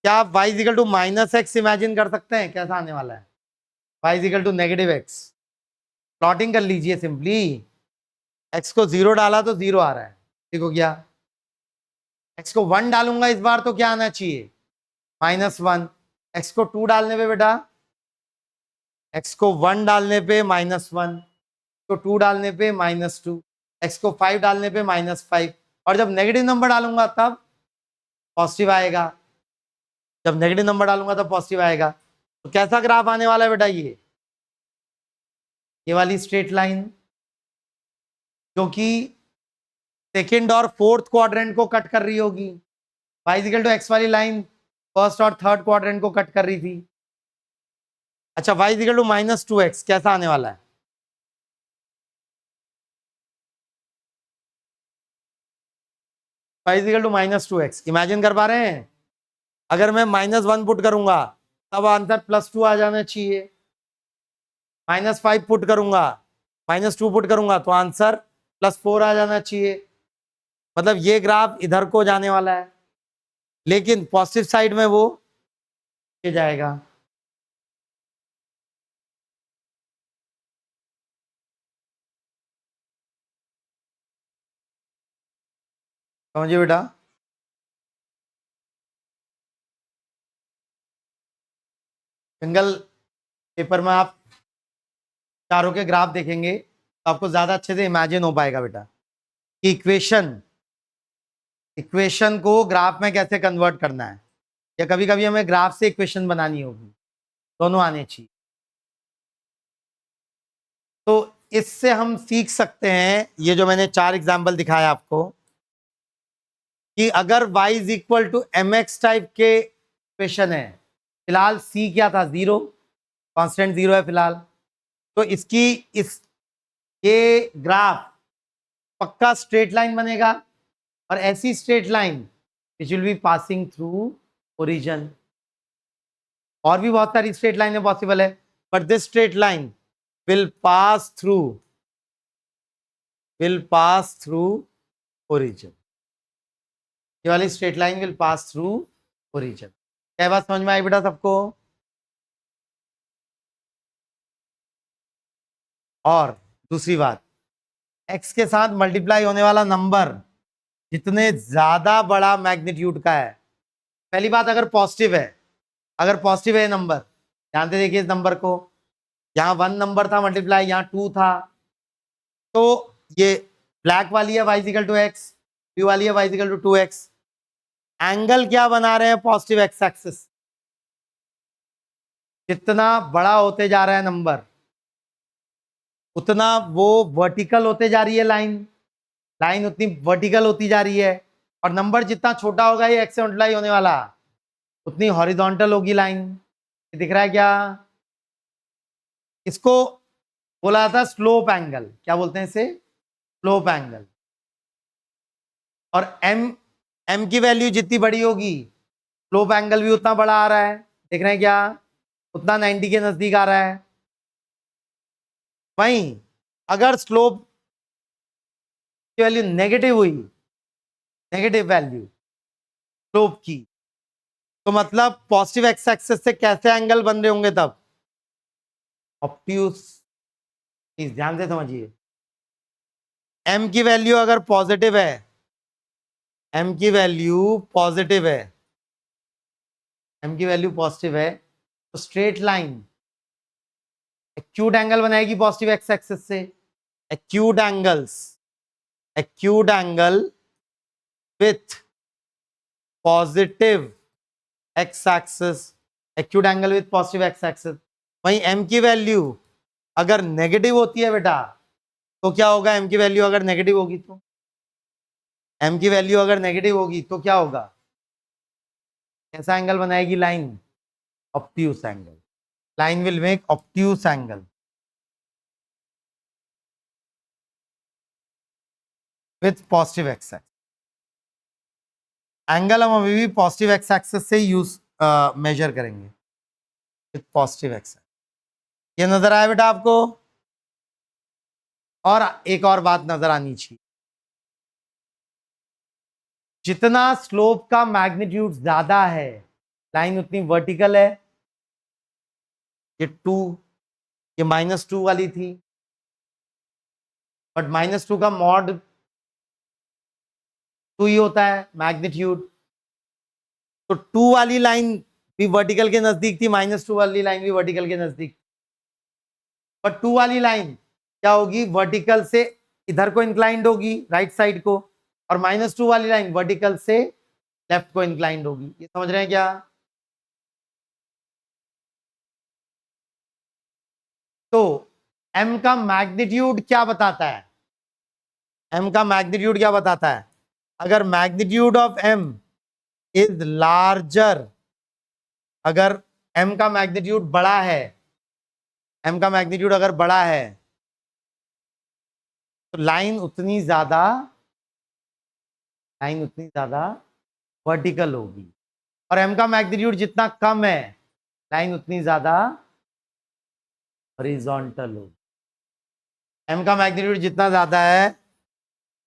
क्या आप y is equal to -x imagine कर सकते हैं कैसा आने वाला है? y is equal to -x। Plotting कर लीजिए सिंपली, x को 0 डाला तो 0 आ रहा है, ठीक हो गया। x को 1 डालूंगा इस बार तो क्या आना चाहिए? -1। x को 2 डालने पे बेटा, x को 1 डालने पे -1, तो 2 डालने पे -2, x को 5 डालने पे -5, और जब नेगेटिव नंबर डालूंगा तब पॉजिटिव आएगा, जब नेगेटिव नंबर डालूंगा तब पॉजिटिव आएगा। तो कैसा ग्राफ आने वाला है बेटा? ये वाली स्ट्रेट लाइन, क्योंकि सेकेंड और फोर्थ क्वाड्रेंट को कट कर रही होगी। y इक्वल टू x वाली लाइन फर्स्ट और थर्ड क्वाड्रेंट को कट कर रही थी। अच्छा, y इक्वल टू -2x कैसा आने वाला है? y equal to -2x imagine कर पा रहे हैं? अगर मैं -1 पुट करूंगा तब आंसर +2 आ जाना चाहिए, -5 पुट करूंगा, -2 पुट करूंगा तो आंसर +4 आ जाना चाहिए। मतलब ये ग्राफ इधर को जाने वाला है, लेकिन पॉजिटिव साइड में वो ये जाएगा। समझिए बेटा, सिंगल पेपर में आप चारों के ग्राफ देखेंगे तो आपको ज्यादा अच्छे से इमेजिन हो पाएगा बेटा कि इक्वेशन को ग्राफ में कैसे कन्वर्ट करना है, या कभी कभी हमें ग्राफ से इक्वेशन बनानी होगी, दोनों आने चाहिए। तो इससे हम सीख सकते हैं, ये जो मैंने 4 एग्जाम्पल दिखाया आपको, कि अगर y is equal to mx type के इक्वेशन है, फिलहाल c क्या था? 0, कांस्टेंट 0 है फिलहाल, तो ये ग्राफ पक्का स्ट्रेट लाइन बनेगा, और ऐसी straight line which will be passing through origin. और भी बहुत सारी स्ट्रेट लाइनें पॉसिबल है, but this straight line will pass through will pass through origin, ये वाली straight line will pass through origin. क्या बात समझ में आई बेटा सबको? और दूसरी बात, x के साथ मल्टीप्लाई होने वाला नंबर जितने ज्यादा बड़ा मैग्नीट्यूड का है, पहली बात अगर पॉजिटिव है, अगर पॉजिटिव है नंबर, ध्यान से देखिए इस नंबर को, यहाँ 1 नंबर था मल्टीप्लाई, यहाँ 2 था, तो ये ब्लैक वाली है y equal to x, blue वाली है y equal to 2x। Angle क्या बना रहे हैं? Positive x axis. जितना बड़ा होते जा रहा है नंबर, उतना वो वर्टिकल होते जा रही है लाइन, लाइन उतनी वर्टिकल होती जा रही है, और नंबर जितना छोटा होगा ये एक्स से मल्टीप्लाई होने वाला, उतनी हॉरिजॉन्टल होगी लाइन। दिख रहा है क्या? इसको बोला जाता है स्लोप एंगल। क्या बोलते हैं इसे? Slope angle. और एम की वैल्यू जितनी बड़ी होगी, स्लोप एंगल भी उतना बड़ा आ रहा है। देख रहे हैं क्या? उतना 90 के नजदीक आ रहा है। वहीं अगर स्लोप की वैल्यू नेगेटिव हुई, नेगेटिव वैल्यू स्लोप की, तो मतलब पॉजिटिव एक्स एक्सिस से कैसे एंगल बन रहे होंगे तब? ऑब्ट्यूज। प्लीज ध्यान से समझिए, एम की वैल्यू अगर पॉजिटिव है, एम की वैल्यू पॉजिटिव है, एम की वैल्यू पॉजिटिव है, तो स्ट्रेट लाइन एक्यूट एंगल बनाएगी पॉजिटिव एक्स एक्सिस से। Acute angles, acute angle with positive x axis, acute angle with positive x axis. वहीं एम की वैल्यू अगर नेगेटिव होती है बेटा, तो क्या होगा? एम की वैल्यू अगर नेगेटिव होगी तो, एम की वैल्यू अगर नेगेटिव होगी तो क्या होगा? कैसा एंगल बनाएगी line? Obtuse angle. Line will make obtuse angle with positive x axis. Angle हम अभी भी पॉजिटिव एक्स एक्सिस से यूज मेजर करेंगे, विथ पॉजिटिव एक्स। ये नजर आया बेटा आपको? और एक और बात नजर आनी चाहिए, जितना स्लोप का मैग्नीट्यूड ज्यादा है, लाइन उतनी वर्टिकल है। ये 2, ये -2 वाली थी, बट -2 का मॉड 2 ही होता है मैग्नीट्यूड, तो 2 वाली लाइन भी वर्टिकल के नजदीक थी, -2 वाली लाइन भी वर्टिकल के नजदीक। बट 2 वाली लाइन क्या होगी? वर्टिकल से इधर को इंक्लाइंड होगी, राइट साइड को, और -2 वाली लाइन वर्टिकल से लेफ्ट को इंक्लाइंड होगी। ये समझ रहे हैं क्या? तो m का मैग्नीट्यूड क्या बताता है? m का मैग्नीट्यूड क्या बताता है? अगर magnitude of m is larger, अगर m का मैग्नीट्यूड बड़ा है, m का मैग्नीट्यूड अगर बड़ा है, तो लाइन उतनी ज्यादा वर्टिकल होगी, और m का मैग्नीट्यूड जितना कम है, लाइन उतनी ज्यादा हॉरिजॉन्टल होगी। m का मैग्नीट्यूड जितना ज्यादा है,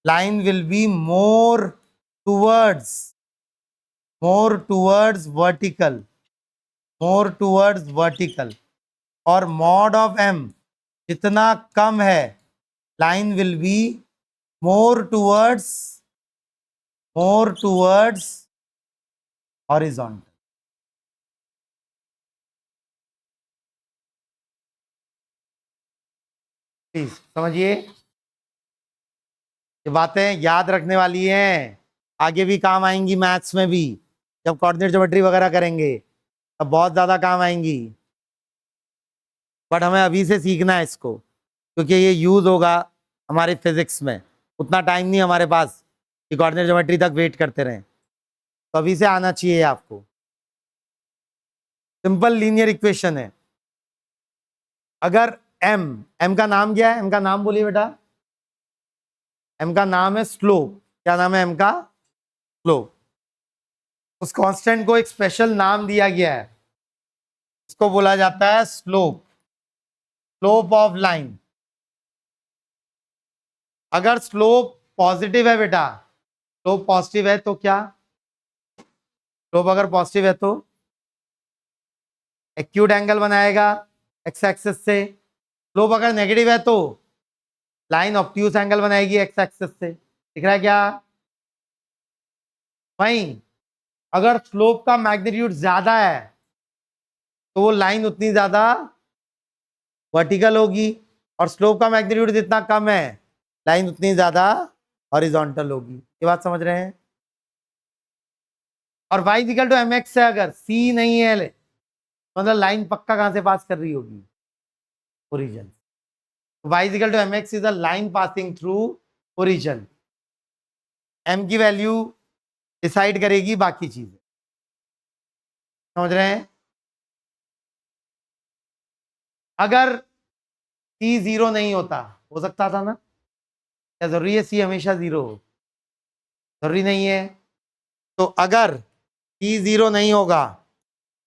line will be more towards vertical, more towards vertical. और मॉड ऑफ m जितना कम है, line will be more towards horizontal. Please समझिए, ये बातें याद रखने वाली हैं, आगे भी काम आएंगी मैथ्स में भी, जब कोऑर्डिनेट ज्योमेट्री वगैरह करेंगे तब बहुत ज्यादा काम आएंगी। बट हमें अभी से सीखना है इसको, क्योंकि ये यूज होगा हमारे फिजिक्स में। उतना टाइम नहीं हमारे पास कि कोऑर्डिनेट ज्योमेट्री तक वेट करते रहें, तो अभी से आना चाहिए आपको। सिंपल लीनियर इक्वेशन है। अगर m का नाम क्या है? m का नाम बोलिए बेटा। m का नाम है स्लोप। क्या नाम है m का? स्लोप। उस कांस्टेंट को एक स्पेशल नाम दिया गया है, इसको बोला जाता है स्लोप, स्लोप ऑफ लाइन। अगर स्लोप पॉजिटिव है बेटा, स्लोप पॉजिटिव है तो क्या, स्लोप अगर पॉजिटिव है तो एक्यूट एंगल बनाएगा एक्स एक्सिस से, स्लोप अगर नेगेटिव है तो लाइन ऑब्ट्यूज एंगल बनाएगी एक्स एक्सिस से। दिख रहा है क्या? वहीं अगर स्लोप का मैग्नीट्यूड ज्यादा है तो वो लाइन उतनी ज्यादा वर्टिकल होगी, और स्लोप का मैग्नीट्यूड जितना कम है लाइन उतनी ज्यादा हॉरिजॉन्टल होगी। ये बात समझ रहे हैं? और y equal to M X है, अगर c नहीं है मतलब लाइन पक्का कहां से पास कर रही होगी? Origin. y equal to M x is a line passing through origin. m की वैल्यू डिसाइड करेगी बाकी चीजें। समझ रहे हैं? अगर c जीरो नहीं होता, हो सकता था ना, क्या जरूरी है c हमेशा जीरो हो? जरूरी नहीं है। तो अगर c जीरो नहीं होगा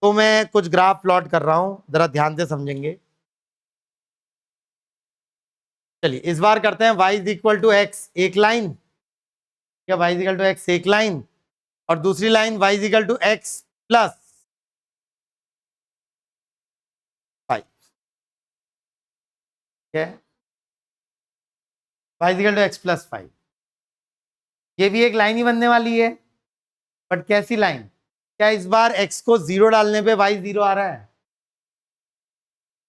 तो मैं कुछ ग्राफ प्लॉट कर रहा हूं, जरा ध्यान से समझेंगे। चलिए इस बार करते हैं y is equal to x एक लाइन, क्या y is equal to x एक लाइन, और दूसरी line y is equal to x plus 5। क्या y is equal to x plus 5? ये भी एक लाइन ही बनने वाली है, बट कैसी लाइन? क्या इस बार x को जीरो डालने पे y जीरो आ रहा है?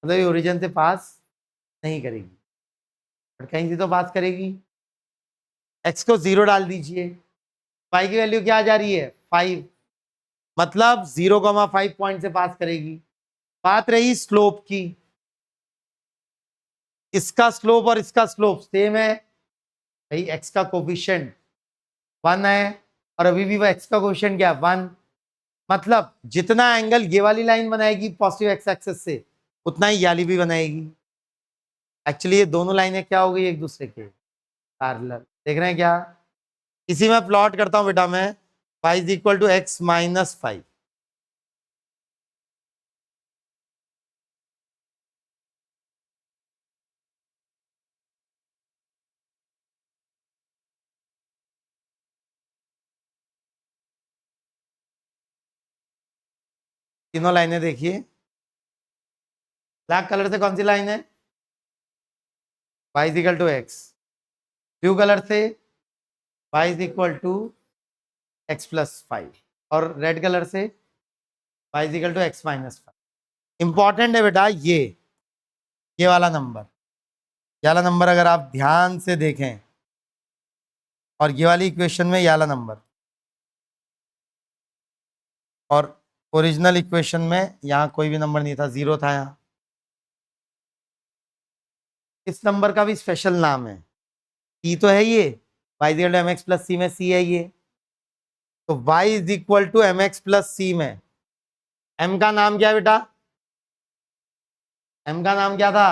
मतलब ये ओरिजिन से पास नहीं करेगी, बट कहीं से तो पास करेगी। x को जीरो डाल दीजिए, y की वैल्यू क्या आ जा रही है? 5, मतलब 0,5 पॉइंट से पास करेगी। बात रही स्लोप की, इसका स्लोप और इसका स्लोप सेम है भाई, x का कोफिशिएंट 1 है, और अभी भी वो x का कोफिशिएंट क्या 1, मतलब जितना एंगल ये वाली लाइन बनाएगी पॉजिटिव एक्स एक्सिस से, उतना ही ये वाली भी बनाएगी। एक्चुअली ये दोनों लाइनें क्या हो गई एक दूसरे के पैरेलल। देख रहे हैं क्या? इसी में प्लॉट करता हूं बेटा मैं y is equal to x minus 5। तीनों लाइनें देखिए, ब्लैक कलर से कौन सी लाइन है? y is equal to x, blue colour से y is equal to x plus 5, और रेड कलर से y is equal to x minus 5। Important है बेटा ये वाला नंबर, ये वाला नंबर अगर आप ध्यान से देखें, और ये वाली इक्वेशन में ये वाला नंबर, और ओरिजिनल इक्वेशन में यहाँ कोई भी नंबर नहीं था, जीरो था यहाँ। इस नंबर का भी स्पेशल नाम है, c तो है ये, y is equal to M x plus c में c है ये, तो y is equal to M x plus c में m का नाम क्या है बेटा? m का नाम क्या था?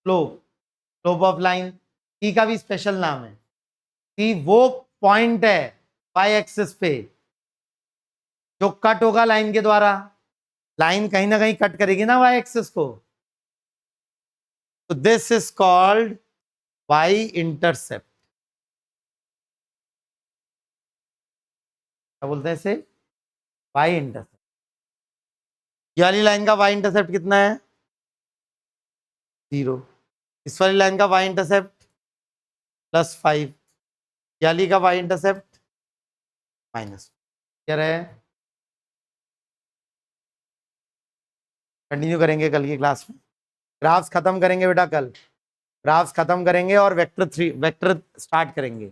Slope, slope of line. c का भी स्पेशल नाम है, c वो पॉइंट है y एक्सिस पे जो कट होगा लाइन के द्वारा। लाइन कहीं ना कहीं कट करेगी ना y एक्सिस को, तो this is called y intercept. क्या बोलते हैं इसे? y intercept. ये वाली लाइन का y इंटरसेप्ट कितना है? 0। इस वाली लाइन का y इंटरसेप्ट +5, ये वाली का y इंटरसेप्ट -। क्या रहे? कंटिन्यू करेंगे कल की क्लास में, ग्राफ्स खत्म करेंगे बेटा कल, ग्राफ्स खत्म करेंगे और वेक्टर स्टार्ट करेंगे।